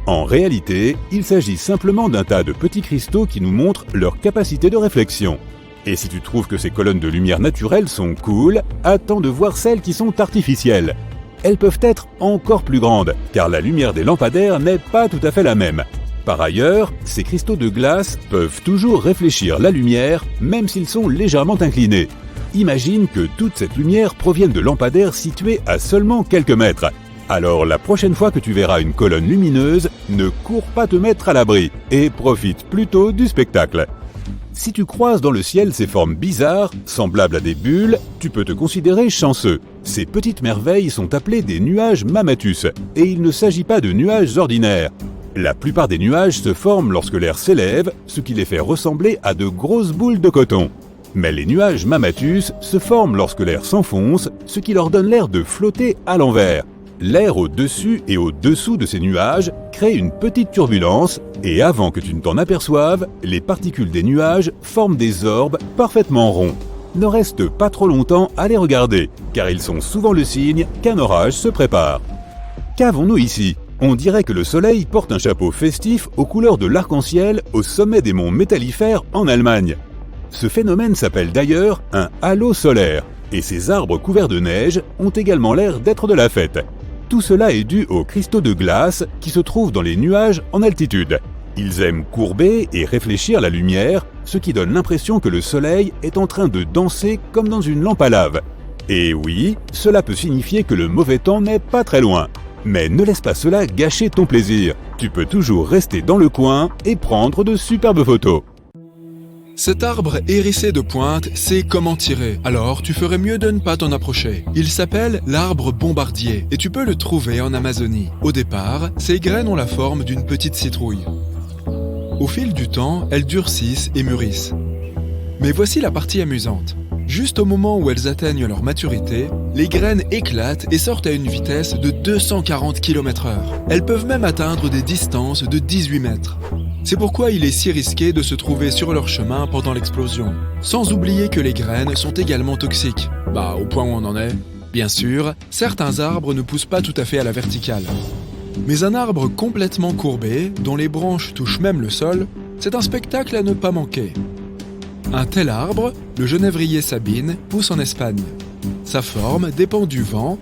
[SPEAKER 1] En réalité, il s'agit simplement d'un tas de petits cristaux qui nous montrent leur capacité de réflexion. Et si tu trouves que ces colonnes de lumière naturelles sont cool, attends de voir celles qui sont artificielles. Elles peuvent être encore plus grandes, car la lumière des lampadaires n'est pas tout à fait la même. Par ailleurs, ces cristaux de glace peuvent toujours réfléchir la lumière, même s'ils sont légèrement inclinés. Imagine que toute cette lumière provienne de lampadaires situés à seulement quelques mètres. Alors la prochaine fois que tu verras une colonne lumineuse, ne cours pas te mettre à l'abri et profite plutôt du spectacle. Si tu croises dans le ciel ces formes bizarres, semblables à des bulles, tu peux te considérer chanceux. Ces petites merveilles sont appelées des nuages Mammatus, et il ne s'agit pas de nuages ordinaires. La plupart des nuages se forment lorsque l'air s'élève, ce qui les fait ressembler à de grosses boules de coton. Mais les nuages Mammatus se forment lorsque l'air s'enfonce, ce qui leur donne l'air de flotter à l'envers. L'air au-dessus et au-dessous de ces nuages crée une petite turbulence et avant que tu ne t'en aperçoives, les particules des nuages forment des orbes parfaitement ronds. Ne reste pas trop longtemps à les regarder, car ils sont souvent le signe qu'un orage se prépare. Qu'avons-nous ici? On dirait que le soleil porte un chapeau festif aux couleurs de l'arc-en-ciel au sommet des monts Métallifères en Allemagne. Ce phénomène s'appelle d'ailleurs un halo solaire, et ces arbres couverts de neige ont également l'air d'être de la fête. Tout cela est dû aux cristaux de glace qui se trouvent dans les nuages en altitude. Ils aiment courber et réfléchir la lumière, ce qui donne l'impression que le soleil est en train de danser comme dans une lampe à lave. Et oui, cela peut signifier que le mauvais temps n'est pas très loin. Mais ne laisse pas cela gâcher ton plaisir. Tu peux toujours rester dans le coin et prendre de superbes photos.
[SPEAKER 2] Cet arbre hérissé de pointes sait comment tirer, alors tu ferais mieux de ne pas t'en approcher. Il s'appelle l'arbre bombardier et tu peux le trouver en Amazonie. Au départ, ses graines ont la forme d'une petite citrouille. Au fil du temps, elles durcissent et mûrissent. Mais voici la partie amusante. Juste au moment où elles atteignent leur maturité, les graines éclatent et sortent à une vitesse de 240 km/h. Elles peuvent même atteindre des distances de 18 mètres. C'est pourquoi il est si risqué de se trouver sur leur chemin pendant l'explosion. Sans oublier que les graines sont également toxiques. Au point où on en est. Bien sûr, certains arbres ne poussent pas tout à fait à la verticale. Mais un arbre complètement courbé, dont les branches touchent même le sol, c'est un spectacle à ne pas manquer. Un tel arbre, le genévrier Sabine, pousse en Espagne. Sa forme dépend du vent,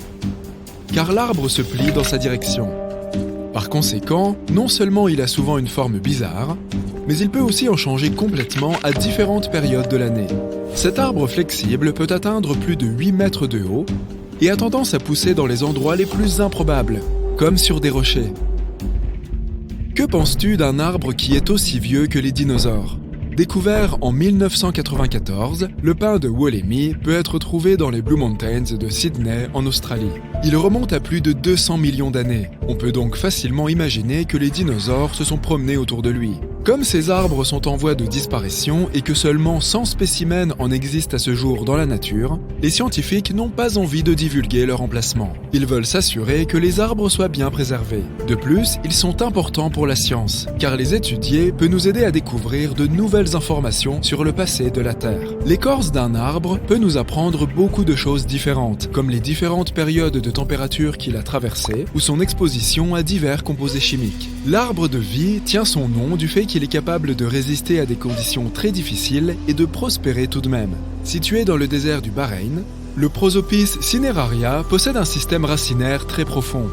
[SPEAKER 2] car l'arbre se plie dans sa direction. Par conséquent, non seulement il a souvent une forme bizarre, mais il peut aussi en changer complètement à différentes périodes de l'année. Cet arbre flexible peut atteindre plus de 8 mètres de haut et a tendance à pousser dans les endroits les plus improbables, comme sur des rochers. Que penses-tu d'un arbre qui est aussi vieux que les dinosaures ? Découvert en 1994, le pin de Wollemi peut être trouvé dans les Blue Mountains de Sydney en Australie. Il remonte à plus de 200 millions d'années. On peut donc facilement imaginer que les dinosaures se sont promenés autour de lui. Comme ces arbres sont en voie de disparition et que seulement 100 spécimens en existent à ce jour dans la nature, les scientifiques n'ont pas envie de divulguer leur emplacement. Ils veulent s'assurer que les arbres soient bien préservés. De plus, ils sont importants pour la science, car les étudier peut nous aider à découvrir de nouvelles informations sur le passé de la Terre. L'écorce d'un arbre peut nous apprendre beaucoup de choses différentes, comme les différentes périodes de température qu'il a traversées ou son exposition à divers composés chimiques. L'arbre de vie tient son nom du fait qu'il est capable de résister à des conditions très difficiles et de prospérer tout de même. Situé dans le désert du Bahreïn, le Prosopis cineraria possède un système racinaire très profond,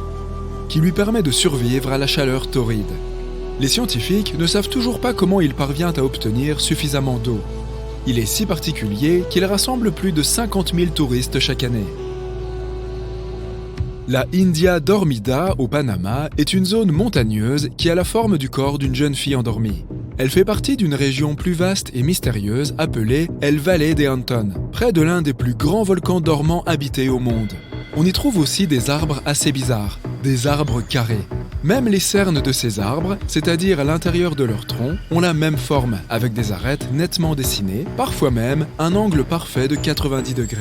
[SPEAKER 2] qui lui permet de survivre à la chaleur torride. Les scientifiques ne savent toujours pas comment il parvient à obtenir suffisamment d'eau. Il est si particulier qu'il rassemble plus de 50 000 touristes chaque année. La India dormida au Panama est une zone montagneuse qui a la forme du corps d'une jeune fille endormie. Elle fait partie d'une région plus vaste et mystérieuse appelée El Valle de Antón, près de l'un des plus grands volcans dormants habités au monde. On y trouve aussi des arbres assez bizarres, des arbres carrés. Même les cernes de ces arbres, c'est-à-dire à l'intérieur de leur tronc, ont la même forme, avec des arêtes nettement dessinées, parfois même un angle parfait de 90 degrés.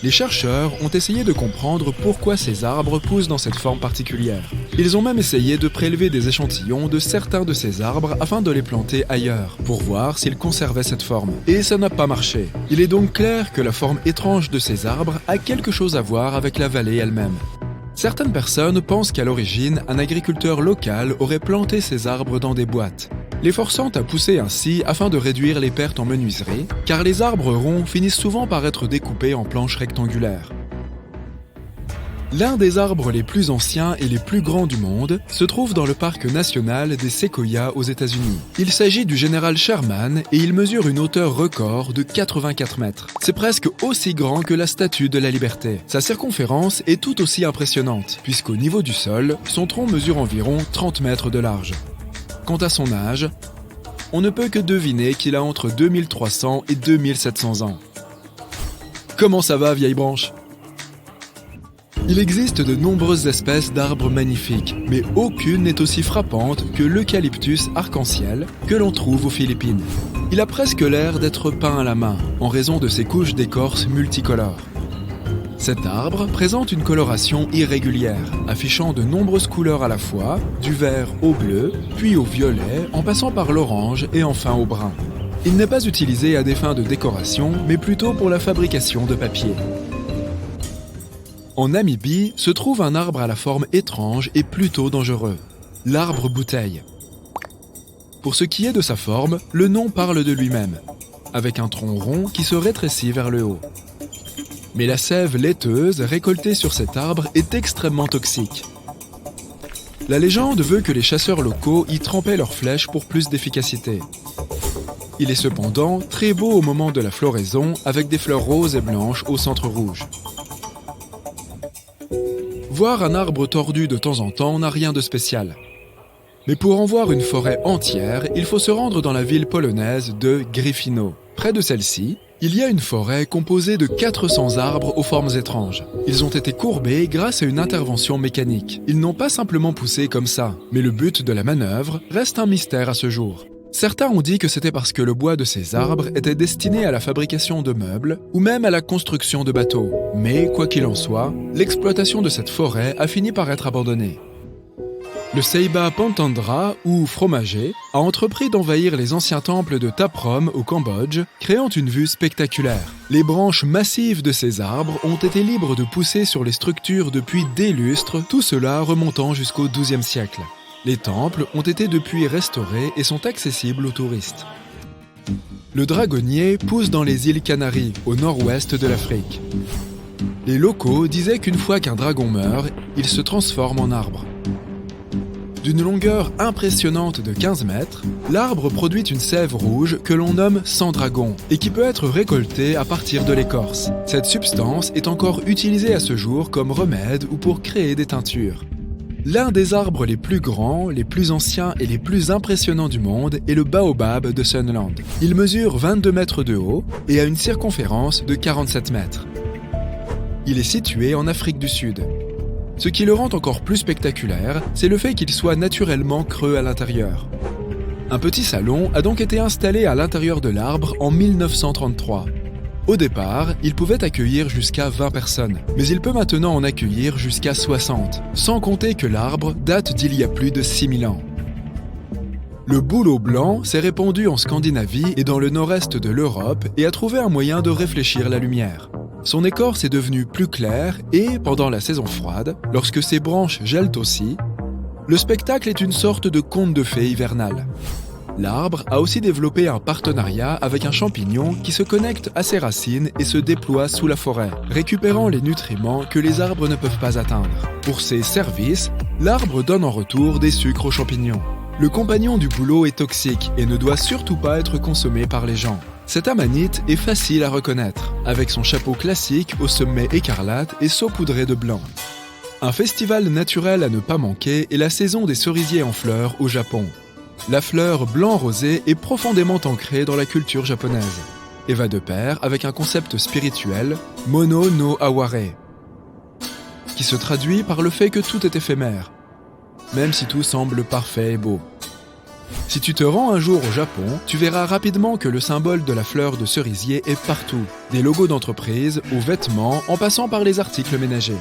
[SPEAKER 2] Les chercheurs ont essayé de comprendre pourquoi ces arbres poussent dans cette forme particulière. Ils ont même essayé de prélever des échantillons de certains de ces arbres afin de les planter ailleurs, pour voir s'ils conservaient cette forme. Et ça n'a pas marché. Il est donc clair que la forme étrange de ces arbres a quelque chose à voir avec la vallée elle-même. Certaines personnes pensent qu'à l'origine, un agriculteur local aurait planté ces arbres dans des boîtes, les forçant à pousser ainsi afin de réduire les pertes en menuiserie, car les arbres ronds finissent souvent par être découpés en planches rectangulaires. L'un des arbres les plus anciens et les plus grands du monde se trouve dans le parc national des Séquoias aux États-Unis. Il s'agit du général Sherman et il mesure une hauteur record de 84 mètres. C'est presque aussi grand que la Statue de la Liberté. Sa circonférence est tout aussi impressionnante, puisqu'au niveau du sol, son tronc mesure environ 30 mètres de large. Quant à son âge, on ne peut que deviner qu'il a entre 2300 et 2700 ans. Comment ça va, vieille branche ? Il existe de nombreuses espèces d'arbres magnifiques, mais aucune n'est aussi frappante que l'eucalyptus arc-en-ciel que l'on trouve aux Philippines. Il a presque l'air d'être peint à la main, en raison de ses couches d'écorce multicolores. Cet arbre présente une coloration irrégulière, affichant de nombreuses couleurs à la fois, du vert au bleu, puis au violet, en passant par l'orange et enfin au brun. Il n'est pas utilisé à des fins de décoration, mais plutôt pour la fabrication de papier. En Namibie se trouve un arbre à la forme étrange et plutôt dangereux, l'arbre bouteille. Pour ce qui est de sa forme, le nom parle de lui-même, avec un tronc rond qui se rétrécit vers le haut. Mais la sève laiteuse récoltée sur cet arbre est extrêmement toxique. La légende veut que les chasseurs locaux y trempaient leurs flèches pour plus d'efficacité. Il est cependant très beau au moment de la floraison avec des fleurs roses et blanches au centre rouge. Voir un arbre tordu de temps en temps n'a rien de spécial. Mais pour en voir une forêt entière, il faut se rendre dans la ville polonaise de Gryfino. Près de celle-ci, il y a une forêt composée de 400 arbres aux formes étranges. Ils ont été courbés grâce à une intervention mécanique. Ils n'ont pas simplement poussé comme ça, mais le but de la manœuvre reste un mystère à ce jour. Certains ont dit que c'était parce que le bois de ces arbres était destiné à la fabrication de meubles ou même à la construction de bateaux. Mais, quoi qu'il en soit, l'exploitation de cette forêt a fini par être abandonnée. Le Seiba Pantandra, ou fromager, a entrepris d'envahir les anciens temples de Taprom au Cambodge, créant une vue spectaculaire. Les branches massives de ces arbres ont été libres de pousser sur les structures depuis des lustres, tout cela remontant jusqu'au XIIe siècle. Les temples ont été depuis restaurés et sont accessibles aux touristes. Le dragonnier pousse dans les îles Canaries, au nord-ouest de l'Afrique. Les locaux disaient qu'une fois qu'un dragon meurt, il se transforme en arbre. D'une longueur impressionnante de 15 mètres, l'arbre produit une sève rouge que l'on nomme sang dragon et qui peut être récoltée à partir de l'écorce. Cette substance est encore utilisée à ce jour comme remède ou pour créer des teintures. L'un des arbres les plus grands, les plus anciens et les plus impressionnants du monde est le baobab de Sunland. Il mesure 22 mètres de haut et a une circonférence de 47 mètres. Il est situé en Afrique du Sud. Ce qui le rend encore plus spectaculaire, c'est le fait qu'il soit naturellement creux à l'intérieur. Un petit salon a donc été installé à l'intérieur de l'arbre en 1933. Au départ, il pouvait accueillir jusqu'à 20 personnes, mais il peut maintenant en accueillir jusqu'à 60, sans compter que l'arbre date d'il y a plus de 6000 ans. Le bouleau blanc s'est répandu en Scandinavie et dans le nord-est de l'Europe et a trouvé un moyen de réfléchir la lumière. Son écorce est devenue plus claire et, pendant la saison froide, lorsque ses branches gèlent aussi, le spectacle est une sorte de conte de fées hivernal. L'arbre a aussi développé un partenariat avec un champignon qui se connecte à ses racines et se déploie sous la forêt, récupérant les nutriments que les arbres ne peuvent pas atteindre. Pour ses services, l'arbre donne en retour des sucres aux champignons. Le compagnon du bouleau est toxique et ne doit surtout pas être consommé par les gens. Cette amanite est facile à reconnaître, avec son chapeau classique au sommet écarlate et saupoudré de blanc. Un festival naturel à ne pas manquer est la saison des cerisiers en fleurs au Japon. La fleur blanc-rosé est profondément ancrée dans la culture japonaise et va de pair avec un concept spirituel, Mono no Aware, qui se traduit par le fait que tout est éphémère, même si tout semble parfait et beau. Si tu te rends un jour au Japon, tu verras rapidement que le symbole de la fleur de cerisier est partout, des logos d'entreprises aux vêtements en passant par les articles ménagers.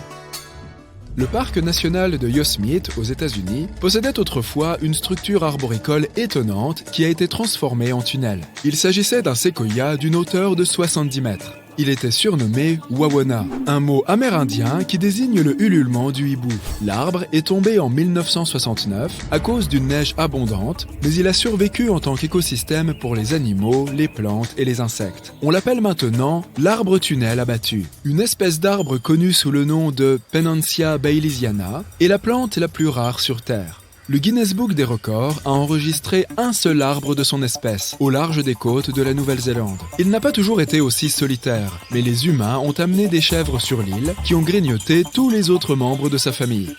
[SPEAKER 2] Le parc national de Yosemite, aux États-Unis, possédait autrefois une structure arboricole étonnante qui a été transformée en tunnel. Il s'agissait d'un séquoia d'une hauteur de 70 mètres. Il était surnommé Wawona, un mot amérindien qui désigne le ululement du hibou. L'arbre est tombé en 1969 à cause d'une neige abondante, mais il a survécu en tant qu'écosystème pour les animaux, les plantes et les insectes. On l'appelle maintenant l'arbre tunnel abattu. Une espèce d'arbre connue sous le nom de Pennantia baileysiana est la plante la plus rare sur Terre. Le Guinness Book des records a enregistré un seul arbre de son espèce, au large des côtes de la Nouvelle-Zélande. Il n'a pas toujours été aussi solitaire, mais les humains ont amené des chèvres sur l'île qui ont grignoté tous les autres membres de sa famille.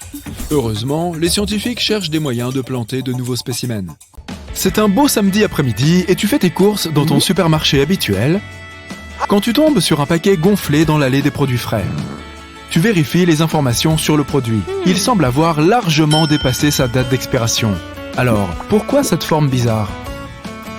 [SPEAKER 2] Heureusement, les scientifiques cherchent des moyens de planter de nouveaux spécimens. C'est un beau samedi après-midi et tu fais tes courses dans ton supermarché habituel quand tu tombes sur un paquet gonflé dans l'allée des produits frais. Tu vérifies les informations sur le produit. Il semble avoir largement dépassé sa date d'expiration. Alors, pourquoi cette forme bizarre ?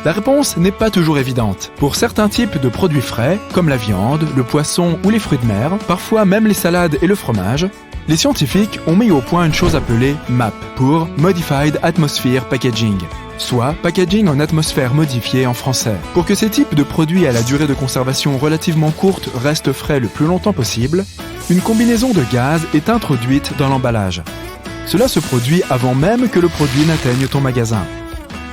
[SPEAKER 2] La réponse n'est pas toujours évidente. Pour certains types de produits frais, comme la viande, le poisson ou les fruits de mer, parfois même les salades et le fromage, les scientifiques ont mis au point une chose appelée MAP, pour Modified Atmosphere Packaging, soit packaging en atmosphère modifiée en français. Pour que ces types de produits à la durée de conservation relativement courte restent frais le plus longtemps possible, une combinaison de gaz est introduite dans l'emballage. Cela se produit avant même que le produit n'atteigne ton magasin.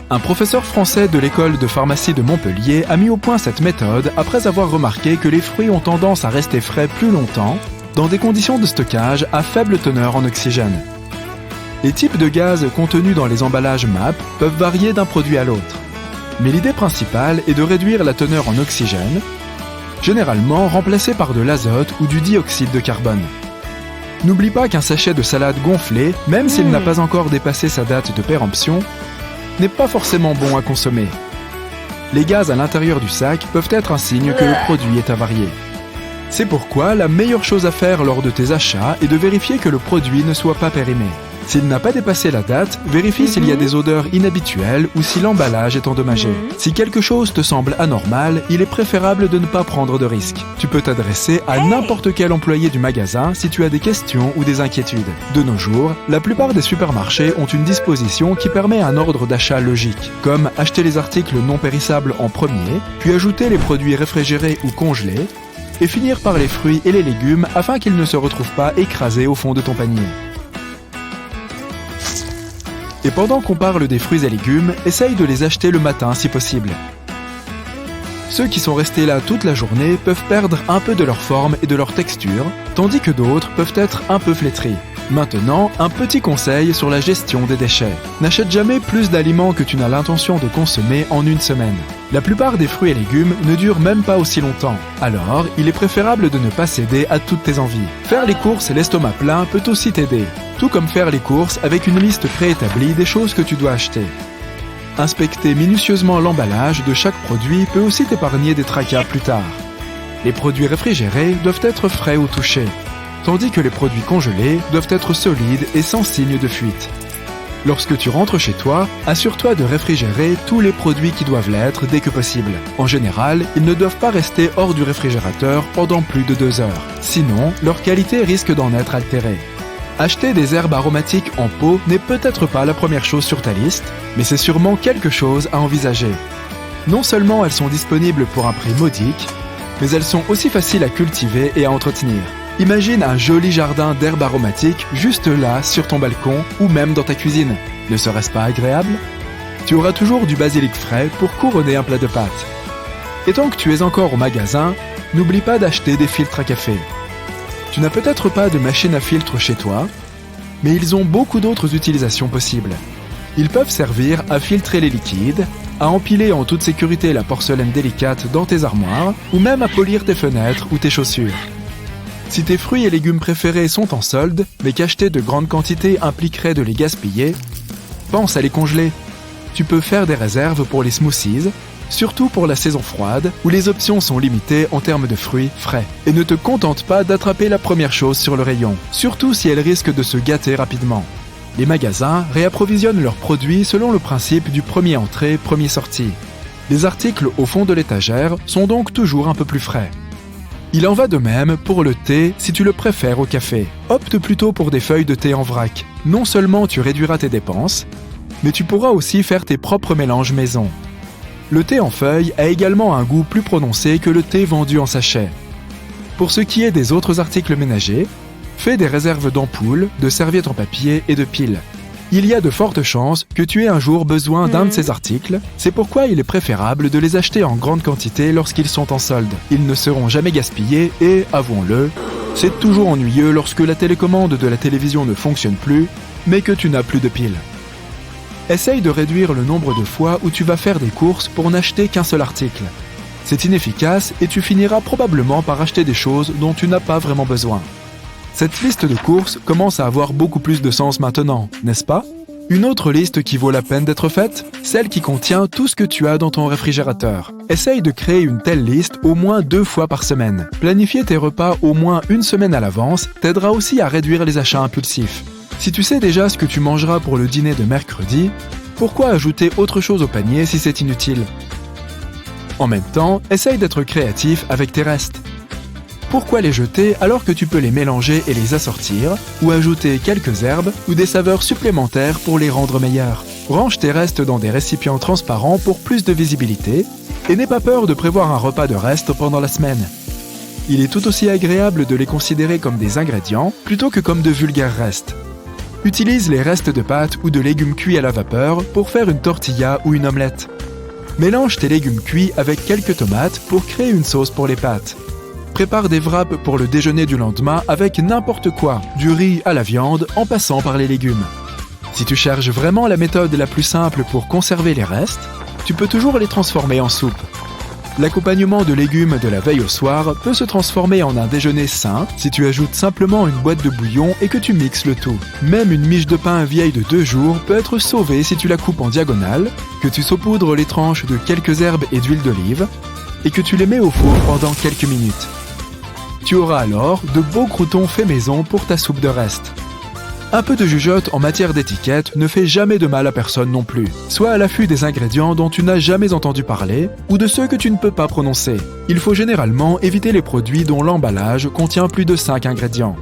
[SPEAKER 2] Un professeur français de l'école de pharmacie de Montpellier a mis au point cette méthode après avoir remarqué que les fruits ont tendance à rester frais plus longtemps dans des conditions de stockage à faible teneur en oxygène. Les types de gaz contenus dans les emballages MAP peuvent varier d'un produit à l'autre. Mais l'idée principale est de réduire la teneur en oxygène, généralement remplacée par de l'azote ou du dioxyde de carbone. N'oublie pas qu'un sachet de salade gonflé, même s'il n'a pas encore dépassé sa date de péremption, n'est pas forcément bon à consommer. Les gaz à l'intérieur du sac peuvent être un signe que le produit est avarié. C'est pourquoi la meilleure chose à faire lors de tes achats est de vérifier que le produit ne soit pas périmé. S'il n'a pas dépassé la date, vérifie s'il y a des odeurs inhabituelles ou si l'emballage est endommagé. Si quelque chose te semble anormal, il est préférable de ne pas prendre de risques. Tu peux t'adresser à n'importe quel employé du magasin si tu as des questions ou des inquiétudes. De nos jours, la plupart des supermarchés ont une disposition qui permet un ordre d'achat logique, comme acheter les articles non périssables en premier, puis ajouter les produits réfrigérés ou congelés, et finir par les fruits et les légumes afin qu'ils ne se retrouvent pas écrasés au fond de ton panier. Et pendant qu'on parle des fruits et légumes, essaye de les acheter le matin si possible. Ceux qui sont restés là toute la journée peuvent perdre un peu de leur forme et de leur texture, tandis que d'autres peuvent être un peu flétris. Maintenant, un petit conseil sur la gestion des déchets. N'achète jamais plus d'aliments que tu n'as l'intention de consommer en une semaine. La plupart des fruits et légumes ne durent même pas aussi longtemps. Alors, il est préférable de ne pas céder à toutes tes envies. Faire les courses l'estomac plein peut aussi t'aider. Tout comme faire les courses avec une liste préétablie des choses que tu dois acheter. Inspecter minutieusement l'emballage de chaque produit peut aussi t'épargner des tracas plus tard. Les produits réfrigérés doivent être frais au toucher, tandis que les produits congelés doivent être solides et sans signe de fuite. Lorsque tu rentres chez toi, assure-toi de réfrigérer tous les produits qui doivent l'être dès que possible. En général, ils ne doivent pas rester hors du réfrigérateur pendant plus de 2 heures. Sinon, leur qualité risque d'en être altérée. Acheter des herbes aromatiques en pot n'est peut-être pas la première chose sur ta liste, mais c'est sûrement quelque chose à envisager. Non seulement elles sont disponibles pour un prix modique, mais elles sont aussi faciles à cultiver et à entretenir. Imagine un joli jardin d'herbes aromatiques juste là, sur ton balcon ou même dans ta cuisine. Ne serait-ce pas agréable ? Tu auras toujours du basilic frais pour couronner un plat de pâtes. Et tant que tu es encore au magasin, n'oublie pas d'acheter des filtres à café. Tu n'as peut-être pas de machine à filtre chez toi, mais ils ont beaucoup d'autres utilisations possibles. Ils peuvent servir à filtrer les liquides, à empiler en toute sécurité la porcelaine délicate dans tes armoires, ou même à polir tes fenêtres ou tes chaussures. Si tes fruits et légumes préférés sont en solde, mais qu'acheter de grandes quantités impliquerait de les gaspiller, pense à les congeler. Tu peux faire des réserves pour les smoothies, surtout pour la saison froide, où les options sont limitées en termes de fruits frais. Et ne te contente pas d'attraper la première chose sur le rayon, surtout si elle risque de se gâter rapidement. Les magasins réapprovisionnent leurs produits selon le principe du premier entré, premier sorti. Les articles au fond de l'étagère sont donc toujours un peu plus frais. Il en va de même pour le thé si tu le préfères au café. Opte plutôt pour des feuilles de thé en vrac. Non seulement tu réduiras tes dépenses, mais tu pourras aussi faire tes propres mélanges maison. Le thé en feuilles a également un goût plus prononcé que le thé vendu en sachet. Pour ce qui est des autres articles ménagers, fais des réserves d'ampoules, de serviettes en papier et de piles. Il y a de fortes chances que tu aies un jour besoin d'un de ces articles, c'est pourquoi il est préférable de les acheter en grande quantité lorsqu'ils sont en solde. Ils ne seront jamais gaspillés et, avouons-le, c'est toujours ennuyeux lorsque la télécommande de la télévision ne fonctionne plus, mais que tu n'as plus de piles. Essaye de réduire le nombre de fois où tu vas faire des courses pour n'acheter qu'un seul article. C'est inefficace et tu finiras probablement par acheter des choses dont tu n'as pas vraiment besoin. Cette liste de courses commence à avoir beaucoup plus de sens maintenant, n'est-ce pas ? Une autre liste qui vaut la peine d'être faite, celle qui contient tout ce que tu as dans ton réfrigérateur. Essaye de créer une telle liste au moins 2 fois par semaine. Planifier tes repas au moins 1 semaine à l'avance t'aidera aussi à réduire les achats impulsifs. Si tu sais déjà ce que tu mangeras pour le dîner de mercredi, pourquoi ajouter autre chose au panier si c'est inutile ? En même temps, essaye d'être créatif avec tes restes. Pourquoi les jeter alors que tu peux les mélanger et les assortir, ou ajouter quelques herbes ou des saveurs supplémentaires pour les rendre meilleurs ? Range tes restes dans des récipients transparents pour plus de visibilité, et n'aie pas peur de prévoir un repas de restes pendant la semaine. Il est tout aussi agréable de les considérer comme des ingrédients plutôt que comme de vulgaires restes. Utilise les restes de pâtes ou de légumes cuits à la vapeur pour faire une tortilla ou une omelette. Mélange tes légumes cuits avec quelques tomates pour créer une sauce pour les pâtes. Prépare des wraps pour le déjeuner du lendemain avec n'importe quoi, du riz à la viande en passant par les légumes. Si tu cherches vraiment la méthode la plus simple pour conserver les restes, tu peux toujours les transformer en soupe. L'accompagnement de légumes de la veille au soir peut se transformer en un déjeuner sain si tu ajoutes simplement une boîte de bouillon et que tu mixes le tout. Même une miche de pain vieille de 2 jours peut être sauvée si tu la coupes en diagonale, que tu saupoudres les tranches de quelques herbes et d'huile d'olive et que tu les mets au four pendant quelques minutes. Tu auras alors de beaux croûtons faits maison pour ta soupe de reste. Un peu de jugeote en matière d'étiquette ne fait jamais de mal à personne non plus. Sois à l'affût des ingrédients dont tu n'as jamais entendu parler ou de ceux que tu ne peux pas prononcer. Il faut généralement éviter les produits dont l'emballage contient plus de 5 ingrédients.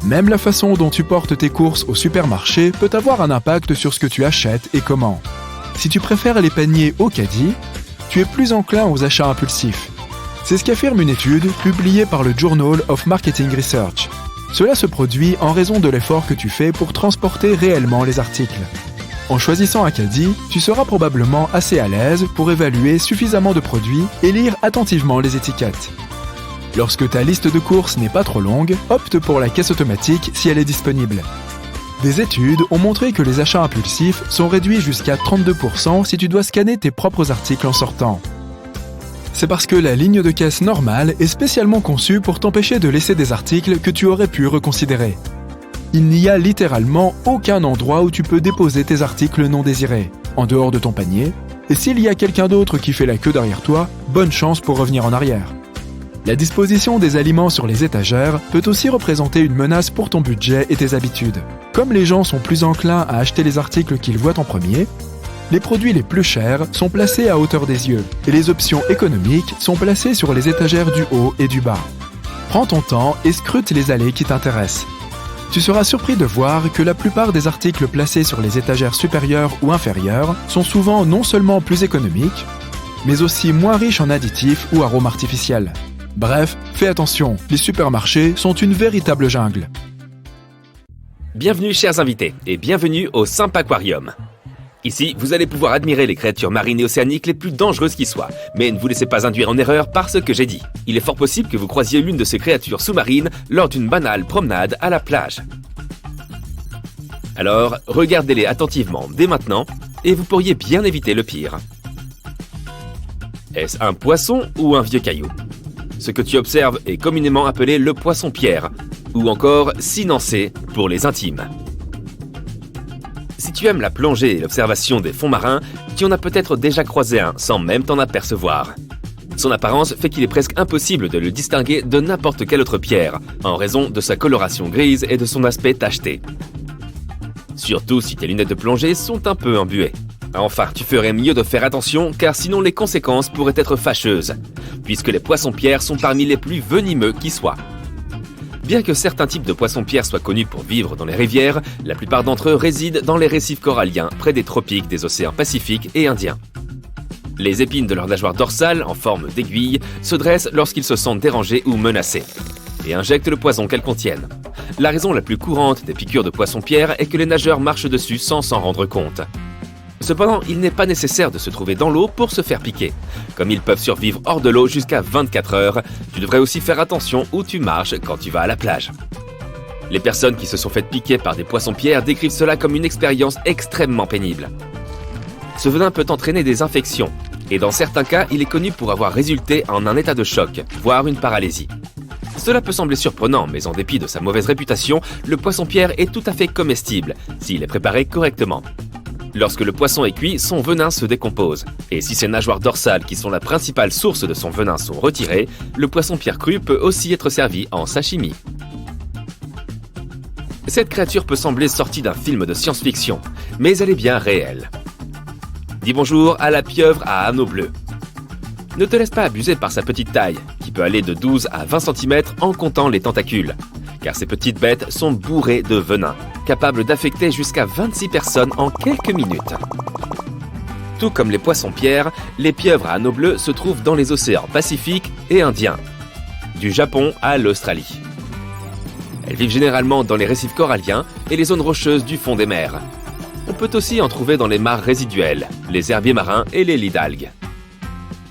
[SPEAKER 2] Même la façon dont tu portes tes courses au supermarché peut avoir un impact sur ce que tu achètes et comment. Si tu préfères les paniers au caddie, tu es plus enclin aux achats impulsifs. C'est ce qu'affirme une étude publiée par le Journal of Marketing Research. Cela se produit en raison de l'effort que tu fais pour transporter réellement les articles. En choisissant un caddie, tu seras probablement assez à l'aise pour évaluer suffisamment de produits et lire attentivement les étiquettes. Lorsque ta liste de courses n'est pas trop longue, opte pour la caisse automatique si elle est disponible. Des études ont montré que les achats impulsifs sont réduits jusqu'à 32% si tu dois scanner tes propres articles en sortant. C'est parce que la ligne de caisse normale est spécialement conçue pour t'empêcher de laisser des articles que tu aurais pu reconsidérer. Il n'y a littéralement aucun endroit où tu peux déposer tes articles non désirés, en dehors de ton panier, et s'il y a quelqu'un d'autre qui fait la queue derrière toi, bonne chance pour revenir en arrière. La disposition des aliments sur les étagères peut aussi représenter une menace pour ton budget et tes habitudes. Comme les gens sont plus enclins à acheter les articles qu'ils voient en premier, les produits les plus chers sont placés à hauteur des yeux et les options économiques sont placées sur les étagères du haut et du bas. Prends ton temps et scrute les allées qui t'intéressent. Tu seras surpris de voir que la plupart des articles placés sur les étagères supérieures ou inférieures sont souvent non seulement plus économiques, mais aussi moins riches en additifs ou arômes artificiels. Bref, fais attention, les supermarchés sont une véritable jungle.
[SPEAKER 3] Bienvenue chers invités et bienvenue au Simp Aquarium. Ici, vous allez pouvoir admirer les créatures marines et océaniques les plus dangereuses qui soient. Mais ne vous laissez pas induire en erreur par ce que j'ai dit. Il est fort possible que vous croisiez l'une de ces créatures sous-marines lors d'une banale promenade à la plage. Alors, regardez-les attentivement dès maintenant et vous pourriez bien éviter le pire. Est-ce un poisson ou un vieux caillou ? Ce que tu observes est communément appelé le poisson-pierre, ou encore cynancée pour les intimes. Si tu aimes la plongée et l'observation des fonds marins, tu en as peut-être déjà croisé un sans même t'en apercevoir. Son apparence fait qu'il est presque impossible de le distinguer de n'importe quelle autre pierre, en raison de sa coloration grise et de son aspect tacheté. Surtout si tes lunettes de plongée sont un peu embuées. Enfin, tu ferais mieux de faire attention car sinon les conséquences pourraient être fâcheuses, puisque les poissons-pierres sont parmi les plus venimeux qui soient. Bien que certains types de poissons-pierres soient connus pour vivre dans les rivières, la plupart d'entre eux résident dans les récifs coralliens près des tropiques des océans Pacifique et Indien. Les épines de leur nageoire dorsale, en forme d'aiguille, se dressent lorsqu'ils se sentent dérangés ou menacés, et injectent le poison qu'elles contiennent. La raison la plus courante des piqûres de poissons-pierres est que les nageurs marchent dessus sans s'en rendre compte. Cependant, il n'est pas nécessaire de se trouver dans l'eau pour se faire piquer. Comme ils peuvent survivre hors de l'eau jusqu'à 24 heures, tu devrais aussi faire attention où tu marches quand tu vas à la plage. Les personnes qui se sont faites piquer par des poissons-pierres décrivent cela comme une expérience extrêmement pénible. Ce venin peut entraîner des infections, et dans certains cas, il est connu pour avoir résulté en un état de choc, voire une paralysie. Cela peut sembler surprenant, mais en dépit de sa mauvaise réputation, le poisson-pierre est tout à fait comestible, s'il est préparé correctement. Lorsque le poisson est cuit, son venin se décompose. Et si ses nageoires dorsales, qui sont la principale source de son venin, sont retirées, le poisson-pierre cru peut aussi être servi en sashimi. Cette créature peut sembler sortie d'un film de science-fiction, mais elle est bien réelle. Dis bonjour à la pieuvre à anneaux bleus. Ne te laisse pas abuser par sa petite taille, qui peut aller de 12 à 20 cm en comptant les tentacules, car ces petites bêtes sont bourrées de venin, capables d'affecter jusqu'à 26 personnes en quelques minutes. Tout comme les poissons-pierres, les pieuvres à anneaux bleus se trouvent dans les océans Pacifique et Indien, du Japon à l'Australie. Elles vivent généralement dans les récifs coralliens et les zones rocheuses du fond des mers. On peut aussi en trouver dans les mares résiduelles, les herbiers marins et les lits d'algues.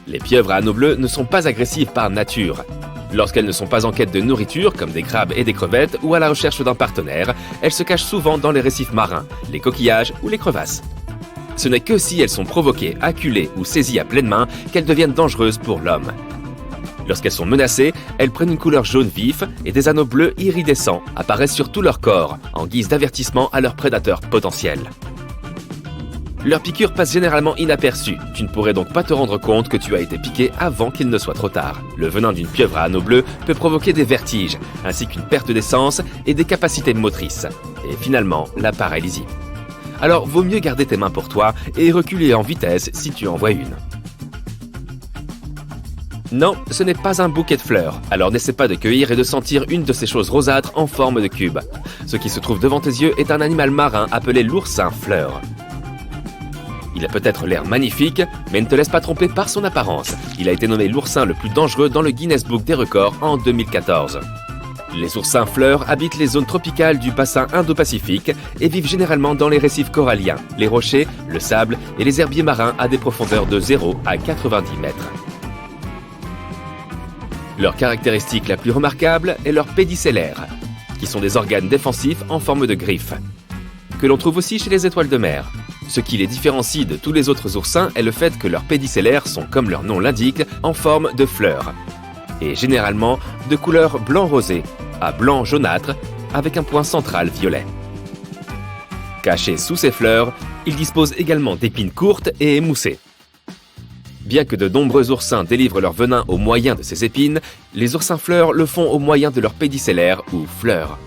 [SPEAKER 3] Les pieuvres à anneaux bleus ne sont pas agressives par nature. Lorsqu'elles ne sont pas en quête de nourriture, comme des crabes et des crevettes, ou à la recherche d'un partenaire, elles se cachent souvent dans les récifs marins, les coquillages ou les crevasses. Ce n'est que si elles sont provoquées, acculées ou saisies à pleine main qu'elles deviennent dangereuses pour l'homme. Lorsqu'elles sont menacées, elles prennent une couleur jaune vif et des anneaux bleus iridescents apparaissent sur tout leur corps, en guise d'avertissement à leurs prédateurs potentiels. Leur piqûre passe généralement inaperçue, tu ne pourrais donc pas te rendre compte que tu as été piqué avant qu'il ne soit trop tard. Le venin d'une pieuvre à anneaux bleus peut provoquer des vertiges, ainsi qu'une perte d'essence et des capacités motrices, et finalement la paralysie. Alors vaut mieux garder tes mains pour toi et reculer en vitesse si tu en vois une. Non, ce n'est pas un bouquet de fleurs, alors n'essaie pas de cueillir et de sentir une de ces choses rosâtres en forme de cube. Ce qui se trouve devant tes yeux est un animal marin appelé l'oursin-fleur. Il a peut-être l'air magnifique, mais ne te laisse pas tromper par son apparence. Il a été nommé l'oursin le plus dangereux dans le Guinness Book des records en 2014. Les oursins-fleurs habitent les zones tropicales du bassin Indo-Pacifique et vivent généralement dans les récifs coralliens, les rochers, le sable et les herbiers marins à des profondeurs de 0 à 90 mètres. Leur caractéristique la plus remarquable est leur pédicellaire, qui sont des organes défensifs en forme de griffes, que l'on trouve aussi chez les étoiles de mer. Ce qui les différencie de tous les autres oursins est le fait que leurs pédicellaires sont, comme leur nom l'indique, en forme de fleurs, et généralement de couleur blanc-rosé à blanc jaunâtre avec un point central violet. Cachés sous ces fleurs, ils disposent également d'épines courtes et émoussées. Bien que de nombreux oursins délivrent leur venin au moyen de ces épines, les oursins-fleurs le font au moyen de leurs pédicellaires ou fleurs.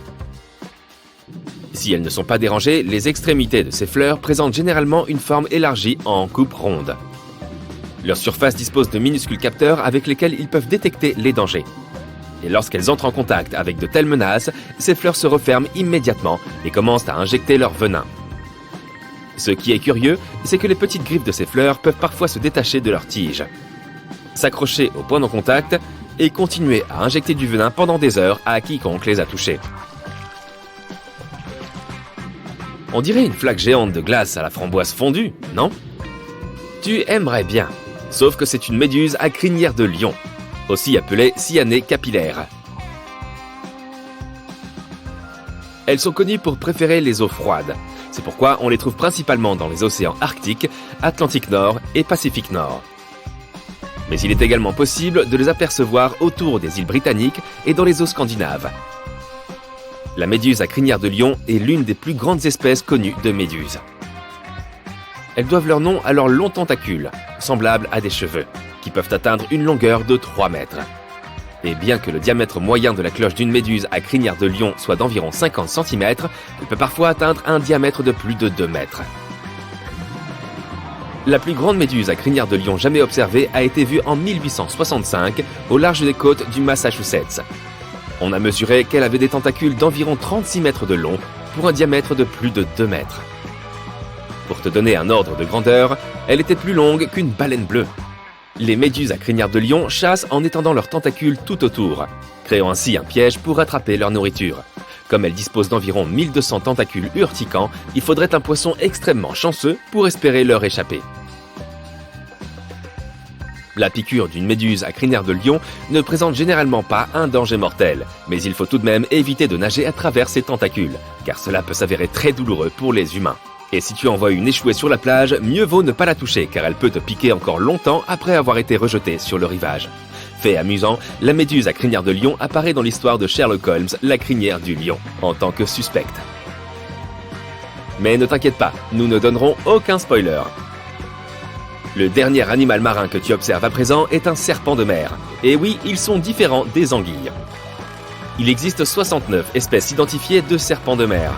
[SPEAKER 3] Si elles ne sont pas dérangées, les extrémités de ces fleurs présentent généralement une forme élargie en coupe ronde. Leur surface dispose de minuscules capteurs avec lesquels ils peuvent détecter les dangers. Et lorsqu'elles entrent en contact avec de telles menaces, ces fleurs se referment immédiatement et commencent à injecter leur venin. Ce qui est curieux, c'est que les petites griffes de ces fleurs peuvent parfois se détacher de leurs tiges, s'accrocher au point de contact et continuer à injecter du venin pendant des heures à quiconque les a touchés. On dirait une flaque géante de glace à la framboise fondue, non? Tu aimerais bien, sauf que c'est une méduse à crinière de lion, aussi appelée cyanée capillaire. Elles sont connues pour préférer les eaux froides. C'est pourquoi on les trouve principalement dans les océans Arctique, Atlantique Nord et Pacifique Nord. Mais il est également possible de les apercevoir autour des îles britanniques et dans les eaux scandinaves. La méduse à crinière de lion est l'une des plus grandes espèces connues de méduses. Elles doivent leur nom à leurs longs tentacules, semblables à des cheveux, qui peuvent atteindre une longueur de 3 mètres. Et bien que le diamètre moyen de la cloche d'une méduse à crinière de lion soit d'environ 50 cm, elle peut parfois atteindre un diamètre de plus de 2 mètres. La plus grande méduse à crinière de lion jamais observée a été vue en 1865 au large des côtes du Massachusetts. On a mesuré qu'elle avait des tentacules d'environ 36 mètres de long pour un diamètre de plus de 2 mètres. Pour te donner un ordre de grandeur, elle était plus longue qu'une baleine bleue. Les méduses à crinière de lion chassent en étendant leurs tentacules tout autour, créant ainsi un piège pour attraper leur nourriture. Comme elles disposent d'environ 1200 tentacules urticants, il faudrait un poisson extrêmement chanceux pour espérer leur échapper. La piqûre d'une méduse à crinière de lion ne présente généralement pas un danger mortel, mais il faut tout de même éviter de nager à travers ses tentacules, car cela peut s'avérer très douloureux pour les humains. Et si tu en vois une échouer sur la plage, mieux vaut ne pas la toucher, car elle peut te piquer encore longtemps après avoir été rejetée sur le rivage. Fait amusant, la méduse à crinière de lion apparaît dans l'histoire de Sherlock Holmes, la crinière du lion, en tant que suspecte. Mais ne t'inquiète pas, nous ne donnerons aucun spoiler. Le dernier animal marin que tu observes à présent est un serpent de mer. Et oui, ils sont différents des anguilles. Il existe 69 espèces identifiées de serpents de mer.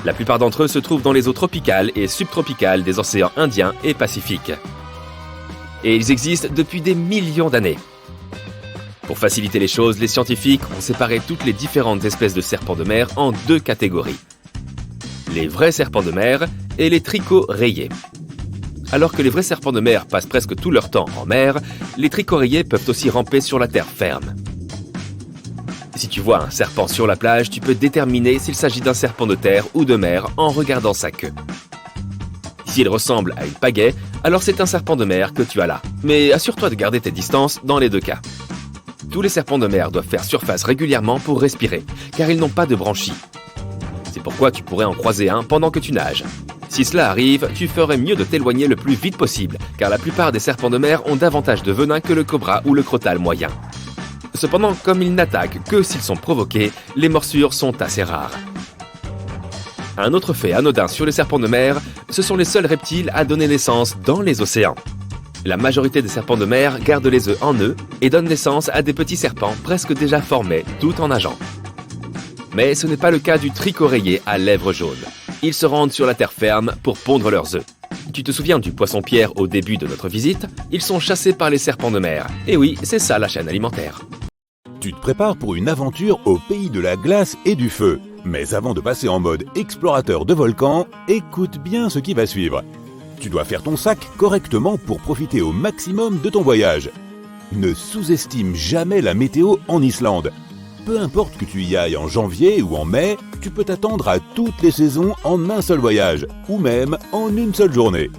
[SPEAKER 3] La plupart d'entre eux se trouvent dans les eaux tropicales et subtropicales des océans Indien et Pacifique. Et ils existent depuis des millions d'années. Pour faciliter les choses, les scientifiques ont séparé toutes les différentes espèces de serpents de mer en 2 catégories. Les vrais serpents de mer et les trichots rayés. Alors que les vrais serpents de mer passent presque tout leur temps en mer, les trichots rayés peuvent aussi ramper sur la terre ferme. Si tu vois un serpent sur la plage, tu peux déterminer s'il s'agit d'un serpent de terre ou de mer en regardant sa queue. S'il ressemble à une pagaie, alors c'est un serpent de mer que tu as là. Mais assure-toi de garder tes distances dans les 2 cas. Tous les serpents de mer doivent faire surface régulièrement pour respirer, car ils n'ont pas de branchies. C'est pourquoi tu pourrais en croiser un pendant que tu nages. Si cela arrive, tu ferais mieux de t'éloigner le plus vite possible, car la plupart des serpents de mer ont davantage de venin que le cobra ou le crotale moyen. Cependant, comme ils n'attaquent que s'ils sont provoqués, les morsures sont assez rares. Un autre fait anodin sur les serpents de mer, ce sont les seuls reptiles à donner naissance dans les océans. La majorité des serpents de mer gardent les œufs en eux et donnent naissance à des petits serpents presque déjà formés tout en nageant. Mais ce n'est pas le cas du tricoréier à lèvres jaunes. Ils se rendent sur la terre ferme pour pondre leurs œufs. Tu te souviens du poisson-pierre au début de notre visite? Ils sont chassés par les serpents de mer. Et oui, c'est ça la chaîne alimentaire.
[SPEAKER 1] Tu te prépares pour une aventure au pays de la glace et du feu. Mais avant de passer en mode explorateur de volcan, écoute bien ce qui va suivre. Tu dois faire ton sac correctement pour profiter au maximum de ton voyage. Ne sous-estime jamais la météo en Islande. Peu importe que tu y ailles en janvier ou en mai, tu peux t'attendre à toutes les saisons en un seul voyage, ou même en une seule journée.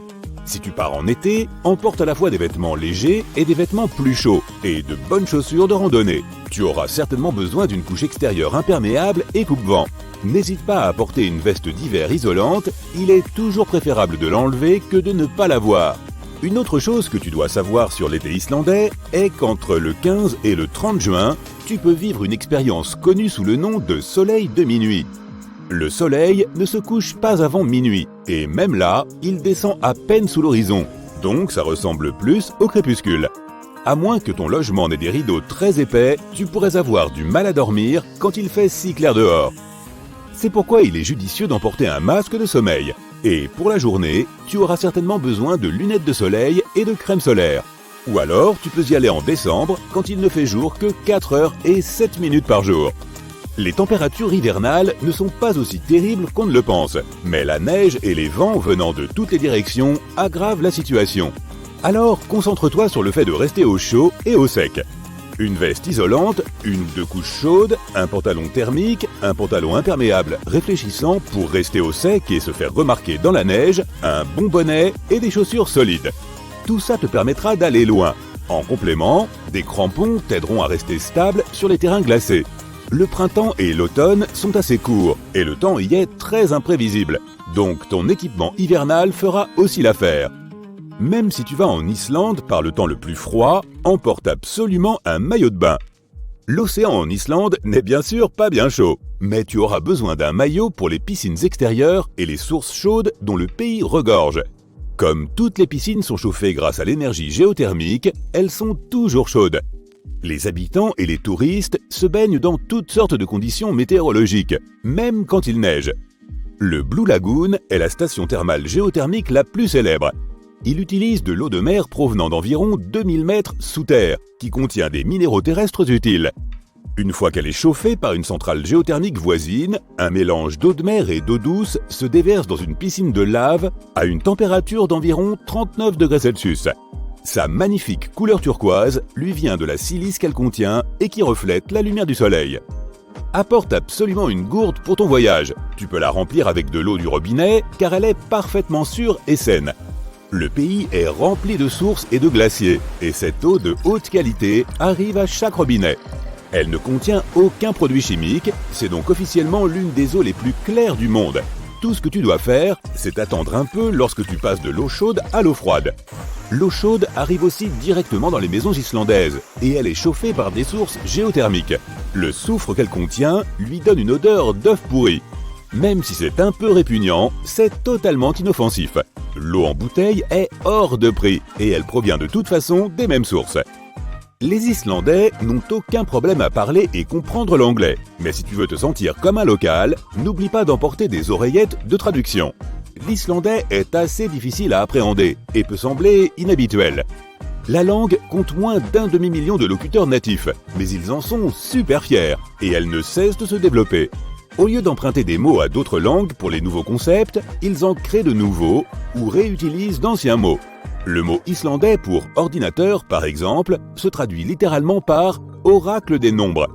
[SPEAKER 1] Si tu pars en été, emporte à la fois des vêtements légers et des vêtements plus chauds, et de bonnes chaussures de randonnée. Tu auras certainement besoin d'une couche extérieure imperméable et coupe-vent. N'hésite pas à apporter une veste d'hiver isolante, il est toujours préférable de l'enlever que de ne pas l'avoir. Une autre chose que tu dois savoir sur l'été islandais est qu'entre le 15 et le 30 juin, tu peux vivre une expérience connue sous le nom de soleil de minuit. Le soleil ne se couche pas avant minuit, et même là, il descend à peine sous l'horizon, donc ça ressemble plus au crépuscule. À moins que ton logement n'ait des rideaux très épais, tu pourrais avoir du mal à dormir quand il fait si clair dehors. C'est pourquoi il est judicieux d'emporter un masque de sommeil. Et pour la journée, tu auras certainement besoin de lunettes de soleil et de crème solaire. Ou alors, tu peux y aller en décembre, quand il ne fait jour que 4 heures et 7 minutes par jour. Les températures hivernales ne sont pas aussi terribles qu'on ne le pense, mais la neige et les vents venant de toutes les directions aggravent la situation. Alors, concentre-toi sur le fait de rester au chaud et au sec. Une veste isolante, une ou deux couches chaudes, un pantalon thermique, un pantalon imperméable réfléchissant pour rester au sec et se faire remarquer dans la neige, un bon bonnet et des chaussures solides. Tout ça te permettra d'aller loin. En complément, des crampons t'aideront à rester stable sur les terrains glacés. Le printemps et l'automne sont assez courts et le temps y est très imprévisible. Donc ton équipement hivernal fera aussi l'affaire. Même si tu vas en Islande par le temps le plus froid, emporte absolument un maillot de bain. L'océan en Islande n'est bien sûr pas bien chaud, mais tu auras besoin d'un maillot pour les piscines extérieures et les sources chaudes dont le pays regorge. Comme toutes les piscines sont chauffées grâce à l'énergie géothermique, elles sont toujours chaudes. Les habitants et les touristes se baignent dans toutes sortes de conditions météorologiques, même quand il neige. Le Blue Lagoon est la station thermale géothermique la plus célèbre. Il utilise de l'eau de mer provenant d'environ 2000 mètres sous terre, qui contient des minéraux terrestres utiles. Une fois qu'elle est chauffée par une centrale géothermique voisine, un mélange d'eau de mer et d'eau douce se déverse dans une piscine de lave à une température d'environ 39 degrés Celsius. Sa magnifique couleur turquoise lui vient de la silice qu'elle contient et qui reflète la lumière du soleil. Apporte absolument une gourde pour ton voyage. Tu peux la remplir avec de l'eau du robinet car elle est parfaitement sûre et saine. Le pays est rempli de sources et de glaciers, et cette eau de haute qualité arrive à chaque robinet. Elle ne contient aucun produit chimique, c'est donc officiellement l'une des eaux les plus claires du monde. Tout ce que tu dois faire, c'est attendre un peu lorsque tu passes de l'eau chaude à l'eau froide. L'eau chaude arrive aussi directement dans les maisons islandaises, et elle est chauffée par des sources géothermiques. Le soufre qu'elle contient lui donne une odeur d'œuf pourri. Même si c'est un peu répugnant, c'est totalement inoffensif. L'eau en bouteille est hors de prix et elle provient de toute façon des mêmes sources. Les Islandais n'ont aucun problème à parler et comprendre l'anglais, mais si tu veux te sentir comme un local, n'oublie pas d'emporter des oreillettes de traduction. L'islandais est assez difficile à appréhender et peut sembler inhabituel. La langue compte moins d'1 demi-million de locuteurs natifs, mais ils en sont super fiers et elle ne cesse de se développer. Au lieu d'emprunter des mots à d'autres langues pour les nouveaux concepts, ils en créent de nouveaux ou réutilisent d'anciens mots. Le mot islandais pour ordinateur, par exemple, se traduit littéralement par « oracle des nombres ».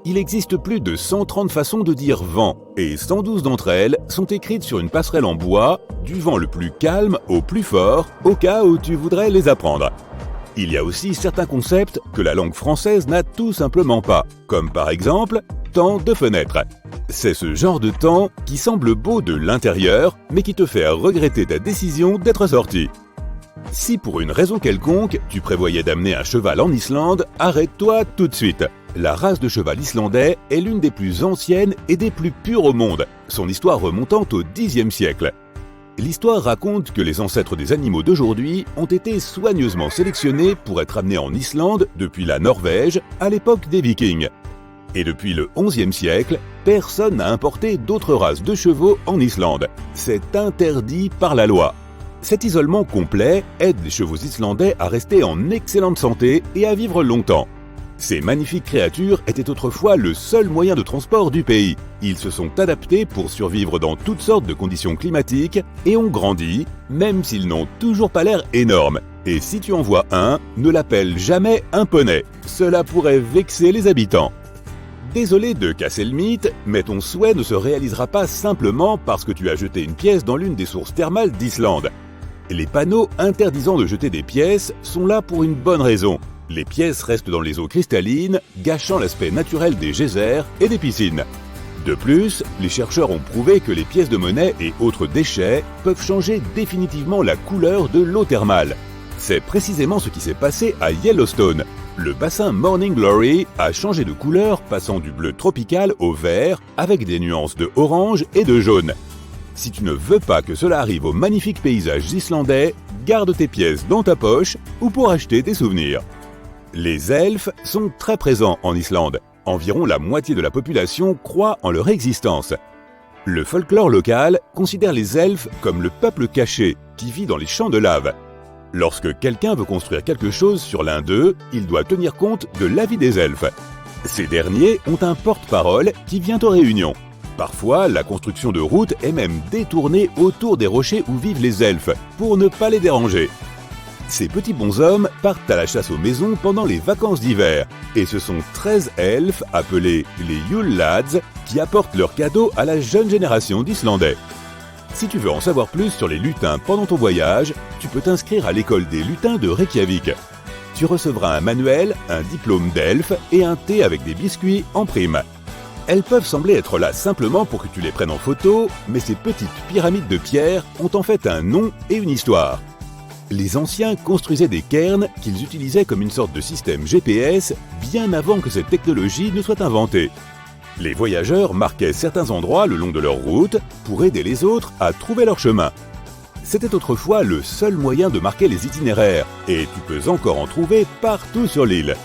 [SPEAKER 1] Il existe plus de 130 façons de dire « vent » et 112 d'entre elles sont écrites sur une passerelle en bois, du vent le plus calme au plus fort, au cas où tu voudrais les apprendre. Il y a aussi certains concepts que la langue française n'a tout simplement pas, comme par exemple « temps de fenêtre ». C'est ce genre de temps qui semble beau de l'intérieur, mais qui te fait regretter ta décision d'être sorti. Si pour une raison quelconque, tu prévoyais d'amener un cheval en Islande, arrête-toi tout de suite. La race de cheval islandais est l'une des plus anciennes et des plus pures au monde, son histoire remontant au Xe siècle. L'histoire raconte que les ancêtres des animaux d'aujourd'hui ont été soigneusement sélectionnés pour être amenés en Islande depuis la Norvège à l'époque des Vikings. Et depuis le XIe siècle, personne n'a importé d'autres races de chevaux en Islande. C'est interdit par la loi. Cet isolement complet aide les chevaux islandais à rester en excellente santé et à vivre longtemps. Ces magnifiques créatures étaient autrefois le seul moyen de transport du pays. Ils se sont adaptés pour survivre dans toutes sortes de conditions climatiques et ont grandi, même s'ils n'ont toujours pas l'air énormes. Et si tu en vois un, ne l'appelle jamais un poney. Cela pourrait vexer les habitants. Désolé de casser le mythe, mais ton souhait ne se réalisera pas simplement parce que tu as jeté une pièce dans l'une des sources thermales d'Islande. Les panneaux interdisant de jeter des pièces sont là pour une bonne raison. Les pièces restent dans les eaux cristallines, gâchant l'aspect naturel des geysers et des piscines. De plus, les chercheurs ont prouvé que les pièces de monnaie et autres déchets peuvent changer définitivement la couleur de l'eau thermale. C'est précisément ce qui s'est passé à Yellowstone. Le bassin Morning Glory a changé de couleur, passant du bleu tropical au vert, avec des nuances de orange et de jaune. Si tu ne veux pas que cela arrive aux magnifiques paysages islandais, garde tes pièces dans ta poche ou pour acheter des souvenirs. Les elfes sont très présents en Islande. Environ la moitié de la population croit en leur existence. Le folklore local considère les elfes comme le peuple caché qui vit dans les champs de lave. Lorsque quelqu'un veut construire quelque chose sur l'un d'eux, il doit tenir compte de l'avis des elfes. Ces derniers ont un porte-parole qui vient aux réunions. Parfois, la construction de routes est même détournée autour des rochers où vivent les elfes, pour ne pas les déranger. Ces petits bonshommes partent à la chasse aux maisons pendant les vacances d'hiver, et ce sont 13 elfes, appelés les Yule Lads, qui apportent leurs cadeaux à la jeune génération d'Islandais. Si tu veux en savoir plus sur les lutins pendant ton voyage, tu peux t'inscrire à l'école des lutins de Reykjavik. Tu recevras un manuel, un diplôme d'elfe et un thé avec des biscuits en prime. Elles peuvent sembler être là simplement pour que tu les prennes en photo, mais ces petites pyramides de pierre ont en fait un nom et une histoire. Les anciens construisaient des cairns qu'ils utilisaient comme une sorte de système GPS bien avant que cette technologie ne soit inventée. Les voyageurs marquaient certains endroits le long de leur route pour aider les autres à trouver leur chemin. C'était autrefois le seul moyen de marquer les itinéraires, et tu peux encore en trouver partout sur l'île.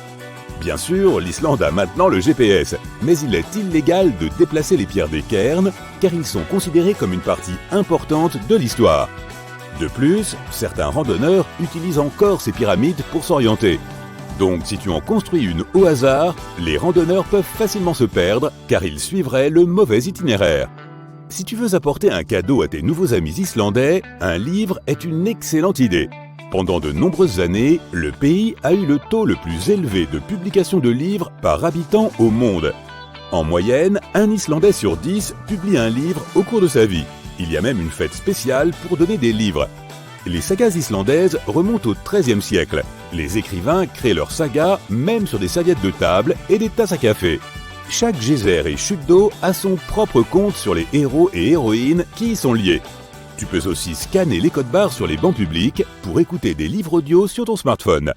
[SPEAKER 1] Bien sûr, l'Islande a maintenant le GPS, mais il est illégal de déplacer les pierres des cairns, car ils sont considérés comme une partie importante de l'histoire. De plus, certains randonneurs utilisent encore ces pyramides pour s'orienter. Donc si tu en construis une au hasard, les randonneurs peuvent facilement se perdre, car ils suivraient le mauvais itinéraire. Si tu veux apporter un cadeau à tes nouveaux amis islandais, un livre est une excellente idée. Pendant de nombreuses années, le pays a eu le taux le plus élevé de publication de livres par habitant au monde. En moyenne, un Islandais sur 10 publie un livre au cours de sa vie. Il y a même une fête spéciale pour donner des livres. Les sagas islandaises remontent au XIIIe siècle. Les écrivains créent leurs sagas même sur des serviettes de table et des tasses à café. Chaque geyser et chute d'eau a son propre conte sur les héros et héroïnes qui y sont liés. Tu peux aussi scanner les codes-barres sur les bancs publics pour écouter des livres audio sur ton smartphone.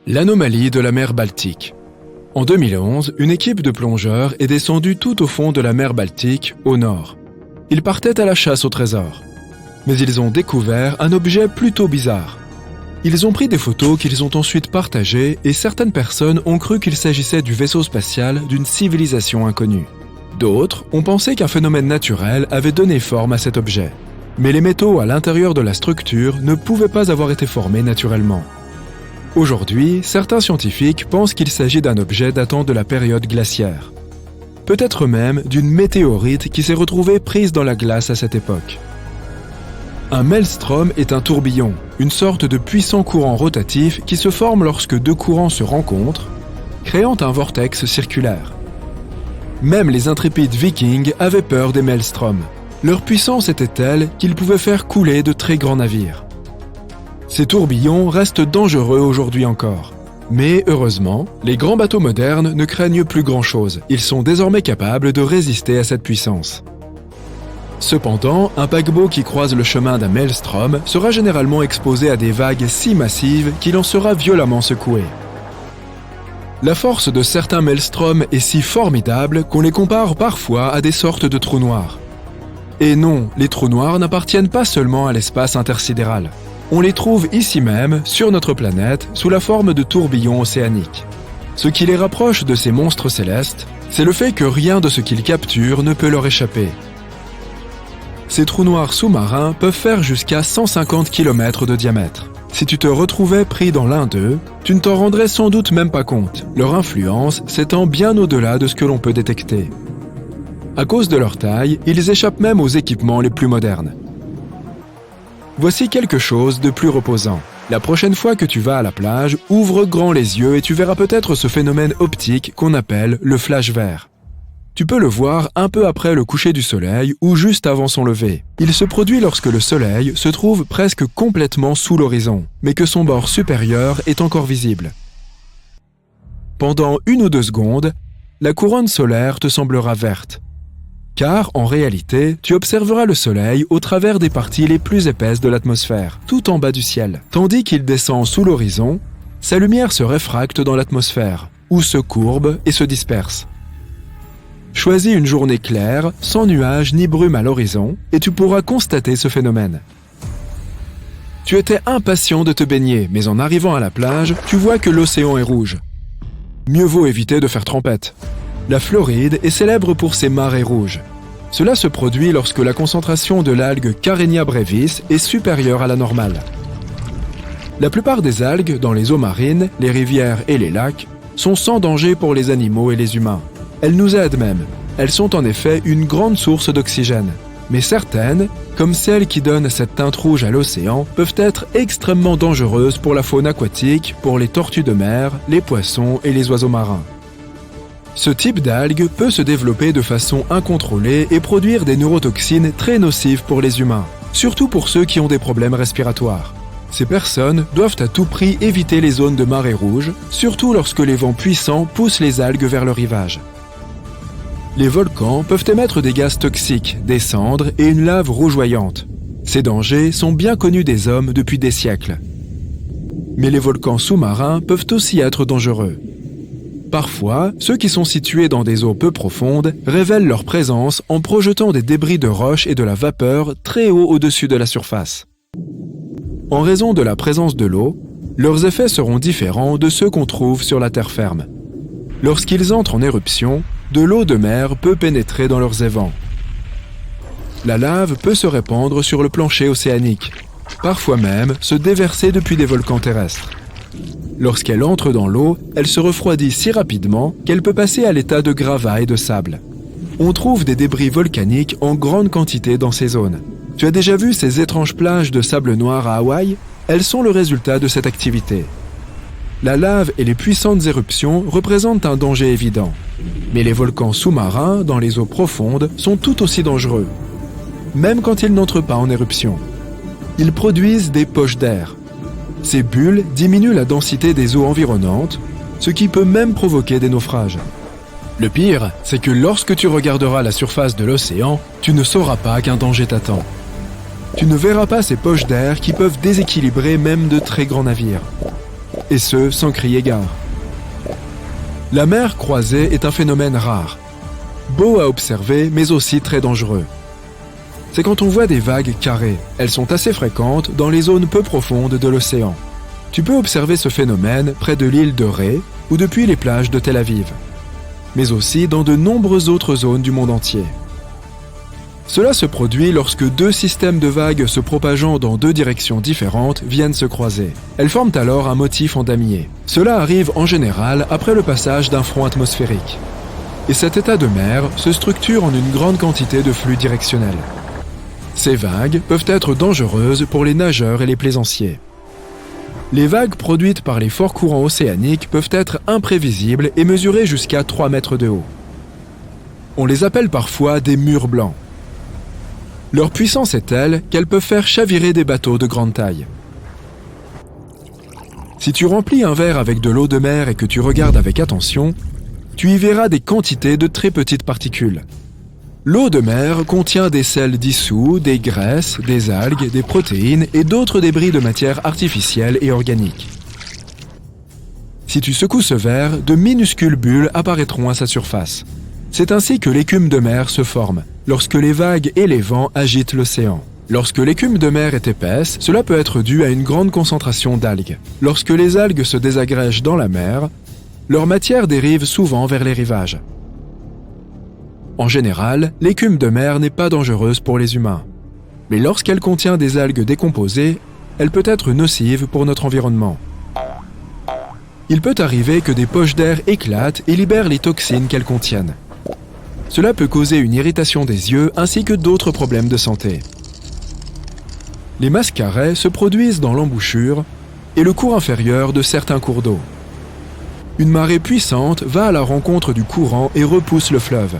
[SPEAKER 2] L'anomalie de la mer Baltique. En 2011, une équipe de plongeurs est descendue tout au fond de la mer Baltique, au nord. Ils partaient à la chasse au trésor. Mais ils ont découvert un objet plutôt bizarre. Ils ont pris des photos qu'ils ont ensuite partagées et certaines personnes ont cru qu'il s'agissait du vaisseau spatial d'une civilisation inconnue. D'autres ont pensé qu'un phénomène naturel avait donné forme à cet objet. Mais les métaux à l'intérieur de la structure ne pouvaient pas avoir été formés naturellement. Aujourd'hui, certains scientifiques pensent qu'il s'agit d'un objet datant de la période glaciaire. Peut-être même d'une météorite qui s'est retrouvée prise dans la glace à cette époque. Un maelstrom est un tourbillon, une sorte de puissant courant rotatif qui se forme lorsque deux courants se rencontrent, créant un vortex circulaire. Même les intrépides vikings avaient peur des maelstroms. Leur puissance était telle qu'ils pouvaient faire couler de très grands navires. Ces tourbillons restent dangereux aujourd'hui encore. Mais heureusement, les grands bateaux modernes ne craignent plus grand-chose. Ils sont désormais capables de résister à cette puissance. Cependant, un paquebot qui croise le chemin d'un maelstrom sera généralement exposé à des vagues si massives qu'il en sera violemment secoué. La force de certains maelstroms est si formidable qu'on les compare parfois à des sortes de trous noirs. Et non, les trous noirs n'appartiennent pas seulement à l'espace intersidéral. On les trouve ici même, sur notre planète, sous la forme de tourbillons océaniques. Ce qui les rapproche de ces monstres célestes, c'est le fait que rien de ce qu'ils capturent ne peut leur échapper. Ces trous noirs sous-marins peuvent faire jusqu'à 150 km de diamètre. Si tu te retrouvais pris dans l'un d'eux, tu ne t'en rendrais sans doute même pas compte, leur influence s'étend bien au-delà de ce que l'on peut détecter. À cause de leur taille, ils échappent même aux équipements les plus modernes. Voici quelque chose de plus reposant. La prochaine fois que tu vas à la plage, ouvre grand les yeux et tu verras peut-être ce phénomène optique qu'on appelle le flash vert. Tu peux le voir un peu après le coucher du soleil ou juste avant son lever. Il se produit lorsque le soleil se trouve presque complètement sous l'horizon, mais que son bord supérieur est encore visible. Pendant 1 ou 2 secondes, la couronne solaire te semblera verte. Car, en réalité, tu observeras le soleil au travers des parties les plus épaisses de l'atmosphère, tout en bas du ciel. Tandis qu'il descend sous l'horizon, sa lumière se réfracte dans l'atmosphère, ou se courbe et se disperse. Choisis une journée claire, sans nuages ni brume à l'horizon, et tu pourras constater ce phénomène. Tu étais impatient de te baigner, mais en arrivant à la plage, tu vois que l'océan est rouge. Mieux vaut éviter de faire trempette. La Floride est célèbre pour ses marées rouges. Cela se produit lorsque la concentration de l'algue Karenia brevis est supérieure à la normale. La plupart des algues dans les eaux marines, les rivières et les lacs sont sans danger pour les animaux et les humains. Elles nous aident même. Elles sont en effet une grande source d'oxygène. Mais certaines, comme celles qui donnent cette teinte rouge à l'océan, peuvent être extrêmement dangereuses pour la faune aquatique, pour les tortues de mer, les poissons et les oiseaux marins. Ce type d'algues peut se développer de façon incontrôlée et produire des neurotoxines très nocives pour les humains, surtout pour ceux qui ont des problèmes respiratoires. Ces personnes doivent à tout prix éviter les zones de marée rouge, surtout lorsque les vents puissants poussent les algues vers le rivage. Les volcans peuvent émettre des gaz toxiques, des cendres et une lave rougeoyante. Ces dangers sont bien connus des hommes depuis des siècles. Mais les volcans sous-marins peuvent aussi être dangereux. Parfois, ceux qui sont situés dans des eaux peu profondes révèlent leur présence en projetant des débris de roches et de la vapeur très haut au-dessus de la surface. En raison de la présence de l'eau, leurs effets seront différents de ceux qu'on trouve sur la terre ferme. Lorsqu'ils entrent en éruption, de l'eau de mer peut pénétrer dans leurs évents. La lave peut se répandre sur le plancher océanique, parfois même se déverser depuis des volcans terrestres. Lorsqu'elle entre dans l'eau, elle se refroidit si rapidement qu'elle peut passer à l'état de gravats et de sable. On trouve des débris volcaniques en grande quantité dans ces zones. Tu as déjà vu ces étranges plages de sable noir à Hawaï? Elles sont le résultat de cette activité. La lave et les puissantes éruptions représentent un danger évident. Mais les volcans sous-marins, dans les eaux profondes, sont tout aussi dangereux, même quand ils n'entrent pas en éruption. Ils produisent des poches d'air. Ces bulles diminuent la densité des eaux environnantes, ce qui peut même provoquer des naufrages. Le pire, c'est que lorsque tu regarderas la surface de l'océan, tu ne sauras pas qu'un danger t'attend. Tu ne verras pas ces poches d'air qui peuvent déséquilibrer même de très grands navires. Et ce, sans crier gare. La mer croisée est un phénomène rare, beau à observer mais aussi très dangereux. C'est quand on voit des vagues carrées. Elles sont assez fréquentes dans les zones peu profondes de l'océan. Tu peux observer ce phénomène près de l'île de Ré ou depuis les plages de Tel Aviv, mais aussi dans de nombreuses autres zones du monde entier. Cela se produit lorsque 2 systèmes de vagues se propageant dans 2 directions différentes viennent se croiser. Elles forment alors un motif en damier. Cela arrive en général après le passage d'un front atmosphérique. Et cet état de mer se structure en une grande quantité de flux directionnels. Ces vagues peuvent être dangereuses pour les nageurs et les plaisanciers. Les vagues produites par les forts courants océaniques peuvent être imprévisibles et mesurer jusqu'à 3 mètres de haut. On les appelle parfois des murs blancs. Leur puissance est telle qu'elles peuvent faire chavirer des bateaux de grande taille. Si tu remplis un verre avec de l'eau de mer et que tu regardes avec attention, tu y verras des quantités de très petites particules. L'eau de mer contient des sels dissous, des graisses, des algues, des protéines et d'autres débris de matière artificielle et organique. Si tu secoues ce verre, de minuscules bulles apparaîtront à sa surface. C'est ainsi que l'écume de mer se forme, lorsque les vagues et les vents agitent l'océan. Lorsque l'écume de mer est épaisse, cela peut être dû à une grande concentration d'algues. Lorsque les algues se désagrègent dans la mer, leur matière dérive souvent vers les rivages. En général, l'écume de mer n'est pas dangereuse pour les humains. Mais lorsqu'elle contient des algues décomposées, elle peut être nocive pour notre environnement. Il peut arriver que des poches d'air éclatent et libèrent les toxines qu'elles contiennent. Cela peut causer une irritation des yeux ainsi que d'autres problèmes de santé. Les mascarets se produisent dans l'embouchure et le cours inférieur de certains cours d'eau. Une marée puissante va à la rencontre du courant et repousse le fleuve.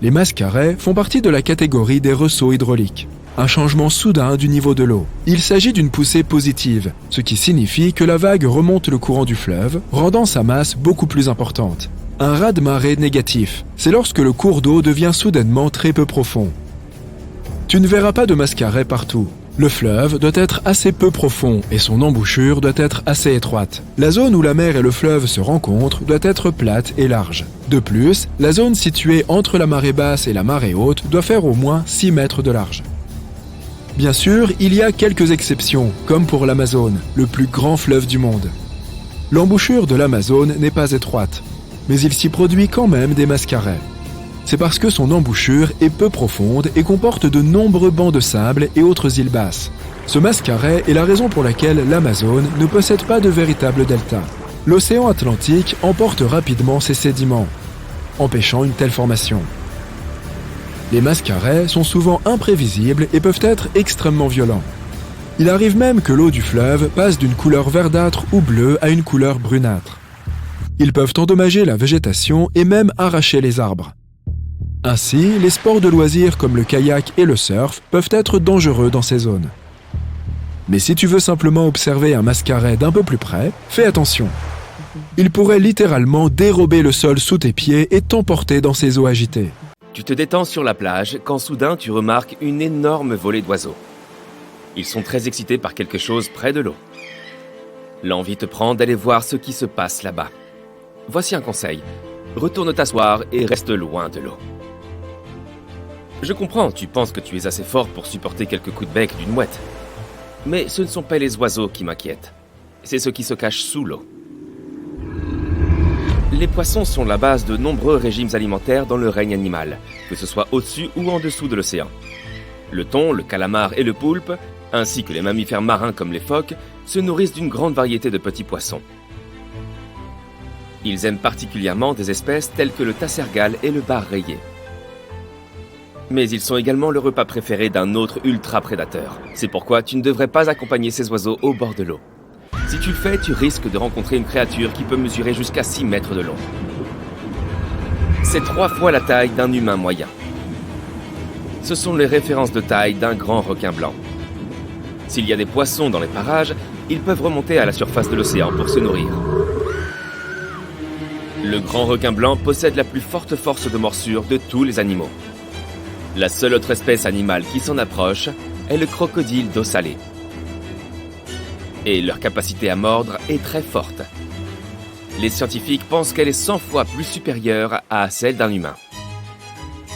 [SPEAKER 2] Les mascarets font partie de la catégorie des ressauts hydrauliques, un changement soudain du niveau de l'eau. Il s'agit d'une poussée positive, ce qui signifie que la vague remonte le courant du fleuve, rendant sa masse beaucoup plus importante. Un raz-de-marée négatif, c'est lorsque le cours d'eau devient soudainement très peu profond. Tu ne verras pas de mascarets partout. Le fleuve doit être assez peu profond et son embouchure doit être assez étroite. La zone où la mer et le fleuve se rencontrent doit être plate et large. De plus, la zone située entre la marée basse et la marée haute doit faire au moins 6 mètres de large. Bien sûr, il y a quelques exceptions, comme pour l'Amazone, le plus grand fleuve du monde. L'embouchure de l'Amazone n'est pas étroite, mais il s'y produit quand même des mascarets. C'est parce que son embouchure est peu profonde et comporte de nombreux bancs de sable et autres îles basses. Ce mascaret est la raison pour laquelle l'Amazone ne possède pas de véritable delta. L'océan Atlantique emporte rapidement ses sédiments, empêchant une telle formation. Les mascarets sont souvent imprévisibles et peuvent être extrêmement violents. Il arrive même que l'eau du fleuve passe d'une couleur verdâtre ou bleue à une couleur brunâtre. Ils peuvent endommager la végétation et même arracher les arbres. Ainsi, les sports de loisirs comme le kayak et le surf peuvent être dangereux dans ces zones. Mais si tu veux simplement observer un mascaret d'un peu plus près, fais attention. Il pourrait littéralement dérober le sol sous tes pieds et t'emporter dans ces eaux agitées.
[SPEAKER 3] Tu te détends sur la plage quand soudain tu remarques une énorme volée d'oiseaux. Ils sont très excités par quelque chose près de l'eau. L'envie te prend d'aller voir ce qui se passe là-bas. Voici un conseil. Retourne t'asseoir et reste loin de l'eau. Je comprends, tu penses que tu es assez fort pour supporter quelques coups de bec d'une mouette. Mais ce ne sont pas les oiseaux qui m'inquiètent. C'est ce qui se cache sous l'eau. Les poissons sont la base de nombreux régimes alimentaires dans le règne animal, que ce soit au-dessus ou en dessous de l'océan. Le thon, le calamar et le poulpe, ainsi que les mammifères marins comme les phoques, se nourrissent d'une grande variété de petits poissons. Ils aiment particulièrement des espèces telles que le tassergal et le bar rayé. Mais ils sont également le repas préféré d'un autre ultra-prédateur. C'est pourquoi tu ne devrais pas accompagner ces oiseaux au bord de l'eau. Si tu le fais, tu risques de rencontrer une créature qui peut mesurer jusqu'à 6 mètres de long. C'est 3 fois la taille d'un humain moyen. Ce sont les références de taille d'un grand requin blanc. S'il y a des poissons dans les parages, ils peuvent remonter à la surface de l'océan pour se nourrir. Le grand requin blanc possède la plus forte force de morsure de tous les animaux. La seule autre espèce animale qui s'en approche est le crocodile d'eau salée. Et leur capacité à mordre est très forte. Les scientifiques pensent qu'elle est 100 fois plus supérieure à celle d'un humain.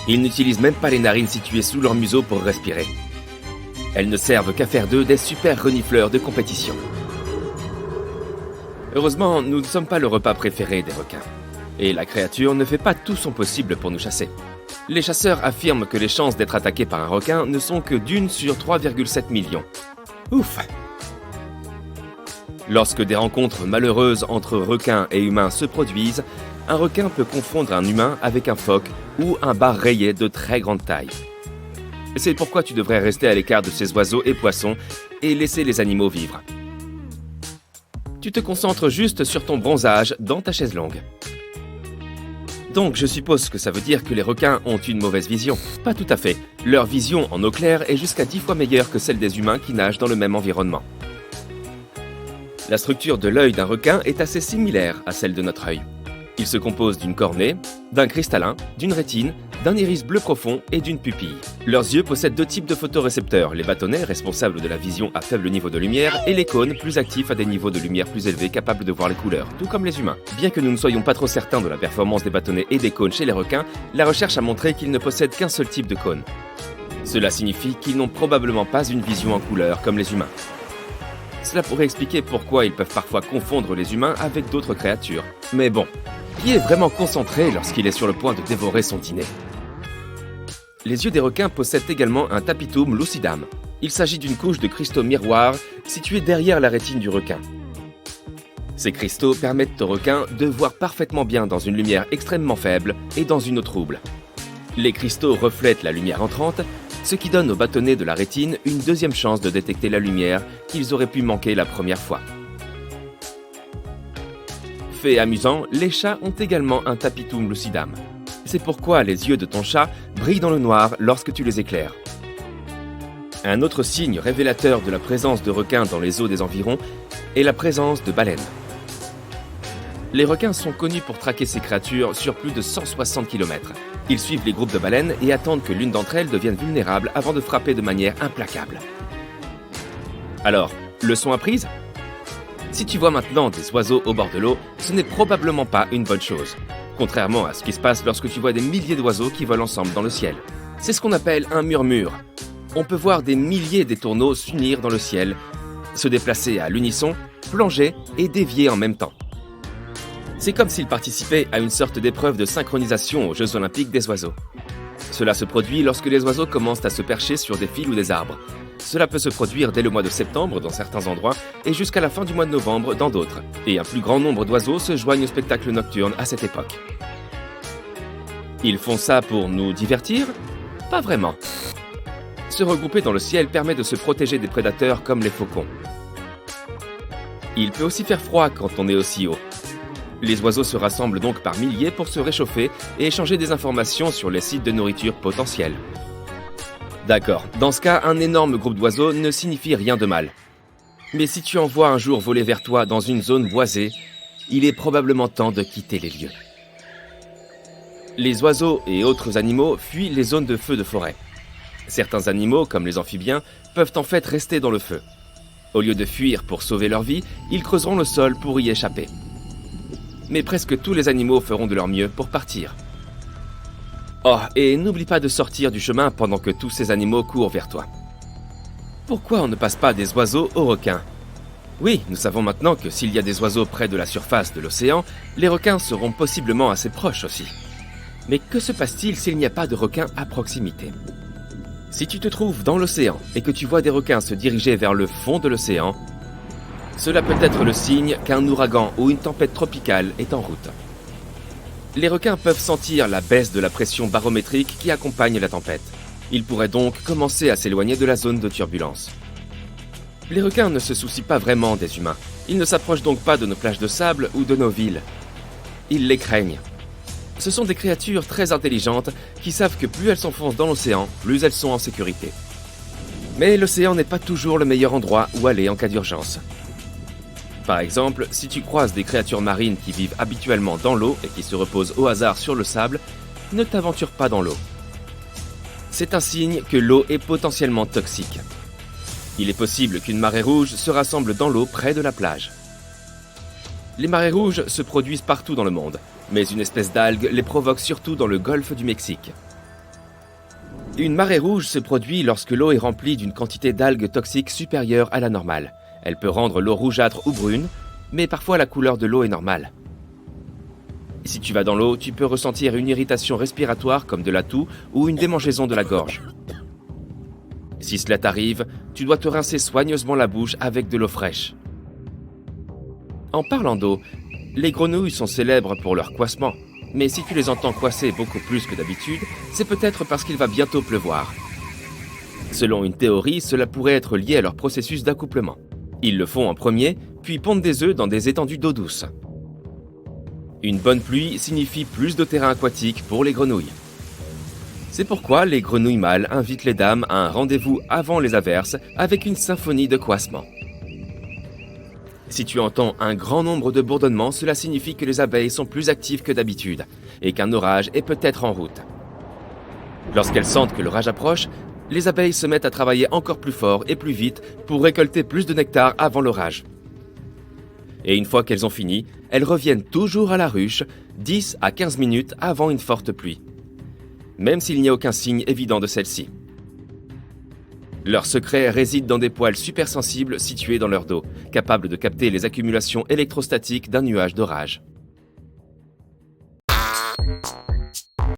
[SPEAKER 3] Ils n'utilisent même pas les narines situées sous leur museau pour respirer. Elles ne servent qu'à faire d'eux des super renifleurs de compétition. Heureusement, nous ne sommes pas le repas préféré des requins. Et la créature ne fait pas tout son possible pour nous chasser. Les chasseurs affirment que les chances d'être attaqués par un requin ne sont que d'1 sur 3,7 millions. Ouf! Lorsque des rencontres malheureuses entre requins et humains se produisent, un requin peut confondre un humain avec un phoque ou un bar rayé de très grande taille. C'est pourquoi tu devrais rester à l'écart de ces oiseaux et poissons et laisser les animaux vivre. Tu te concentres juste sur ton bronzage dans ta chaise longue. Donc je suppose que ça veut dire que les requins ont une mauvaise vision. Pas tout à fait. Leur vision en eau claire est jusqu'à 10 fois meilleure que celle des humains qui nagent dans le même environnement. La structure de l'œil d'un requin est assez similaire à celle de notre œil. Il se compose d'une cornée, d'un cristallin, d'une rétine, d'un iris bleu profond et d'une pupille. Leurs yeux possèdent 2 types de photorécepteurs, les bâtonnets responsables de la vision à faible niveau de lumière et les cônes plus actifs à des niveaux de lumière plus élevés capables de voir les couleurs, tout comme les humains. Bien que nous ne soyons pas trop certains de la performance des bâtonnets et des cônes chez les requins, la recherche a montré qu'ils ne possèdent qu'un seul type de cône. Cela signifie qu'ils n'ont probablement pas une vision en couleur comme les humains. Cela pourrait expliquer pourquoi ils peuvent parfois confondre les humains avec d'autres créatures. Mais bon, qui est vraiment concentré lorsqu'il est sur le point de dévorer son dîner? Les yeux des requins possèdent également un tapetum lucidum. Il s'agit d'une couche de cristaux miroirs située derrière la rétine du requin. Ces cristaux permettent au requin de voir parfaitement bien dans une lumière extrêmement faible et dans une eau trouble. Les cristaux reflètent la lumière entrante, ce qui donne aux bâtonnets de la rétine une deuxième chance de détecter la lumière qu'ils auraient pu manquer la première fois. Fait amusant, les chats ont également un tapetum lucidum. C'est pourquoi les yeux de ton chat brillent dans le noir lorsque tu les éclaires. Un autre signe révélateur de la présence de requins dans les eaux des environs est la présence de baleines. Les requins sont connus pour traquer ces créatures sur plus de 160 km. Ils suivent les groupes de baleines et attendent que l'une d'entre elles devienne vulnérable avant de frapper de manière implacable. Alors, leçon apprise ? Si tu vois maintenant des oiseaux au bord de l'eau, ce n'est probablement pas une bonne chose. Contrairement à ce qui se passe lorsque tu vois des milliers d'oiseaux qui volent ensemble dans le ciel. C'est ce qu'on appelle un murmure. On peut voir des milliers d'étourneaux s'unir dans le ciel, se déplacer à l'unisson, plonger et dévier en même temps. C'est comme s'ils participaient à une sorte d'épreuve de synchronisation aux Jeux Olympiques des oiseaux. Cela se produit lorsque les oiseaux commencent à se percher sur des fils ou des arbres. Cela peut se produire dès le mois de septembre dans certains endroits et jusqu'à la fin du mois de novembre dans d'autres. Et un plus grand nombre d'oiseaux se joignent au spectacle nocturne à cette époque. Ils font ça pour nous divertir ? Pas vraiment. Se regrouper dans le ciel permet de se protéger des prédateurs comme les faucons. Il peut aussi faire froid quand on est aussi haut. Les oiseaux se rassemblent donc par milliers pour se réchauffer et échanger des informations sur les sites de nourriture potentiels. D'accord, dans ce cas, un énorme groupe d'oiseaux ne signifie rien de mal. Mais si tu en vois un jour voler vers toi dans une zone boisée, il est probablement temps de quitter les lieux. Les oiseaux et autres animaux fuient les zones de feu de forêt. Certains animaux, comme les amphibiens, peuvent en fait rester dans le feu. Au lieu de fuir pour sauver leur vie, ils creuseront le sol pour y échapper. Mais presque tous les animaux feront de leur mieux pour partir. Oh, et n'oublie pas de sortir du chemin pendant que tous ces animaux courent vers toi. Pourquoi on ne passe pas des oiseaux aux requins ? Oui, nous savons maintenant que s'il y a des oiseaux près de la surface de l'océan, les requins seront possiblement assez proches aussi. Mais que se passe-t-il s'il n'y a pas de requins à proximité ? Si tu te trouves dans l'océan et que tu vois des requins se diriger vers le fond de l'océan, cela peut être le signe qu'un ouragan ou une tempête tropicale est en route. Les requins peuvent sentir la baisse de la pression barométrique qui accompagne la tempête. Ils pourraient donc commencer à s'éloigner de la zone de turbulence. Les requins ne se soucient pas vraiment des humains. Ils ne s'approchent donc pas de nos plages de sable ou de nos villes. Ils les craignent. Ce sont des créatures très intelligentes qui savent que plus elles s'enfoncent dans l'océan, plus elles sont en sécurité. Mais l'océan n'est pas toujours le meilleur endroit où aller en cas d'urgence. Par exemple, si tu croises des créatures marines qui vivent habituellement dans l'eau et qui se reposent au hasard sur le sable, ne t'aventure pas dans l'eau. C'est un signe que l'eau est potentiellement toxique. Il est possible qu'une marée rouge se rassemble dans l'eau près de la plage. Les marées rouges se produisent partout dans le monde, mais une espèce d'algue les provoque surtout dans le golfe du Mexique. Une marée rouge se produit lorsque l'eau est remplie d'une quantité d'algues toxiques supérieure à la normale. Elle peut rendre l'eau rougeâtre ou brune, mais parfois la couleur de l'eau est normale. Si tu vas dans l'eau, tu peux ressentir une irritation respiratoire comme de la toux ou une démangeaison de la gorge. Si cela t'arrive, tu dois te rincer soigneusement la bouche avec de l'eau fraîche. En parlant d'eau, les grenouilles sont célèbres pour leur couassement, mais si tu les entends coasser beaucoup plus que d'habitude, c'est peut-être parce qu'il va bientôt pleuvoir. Selon une théorie, cela pourrait être lié à leur processus d'accouplement. Ils le font en premier, puis pondent des œufs dans des étendues d'eau douce. Une bonne pluie signifie plus de terrain aquatique pour les grenouilles. C'est pourquoi les grenouilles mâles invitent les dames à un rendez-vous avant les averses avec une symphonie de couassement. Si tu entends un grand nombre de bourdonnements, cela signifie que les abeilles sont plus actives que d'habitude et qu'un orage est peut-être en route. Lorsqu'elles sentent que l'orage approche, les abeilles se mettent à travailler encore plus fort et plus vite pour récolter plus de nectar avant l'orage. Et une fois qu'elles ont fini, elles reviennent toujours à la ruche 10 à 15 minutes avant une forte pluie, même s'il n'y a aucun signe évident de celle-ci. Leur secret réside dans des poils supersensibles situés dans leur dos, capables de capter les accumulations électrostatiques d'un nuage d'orage.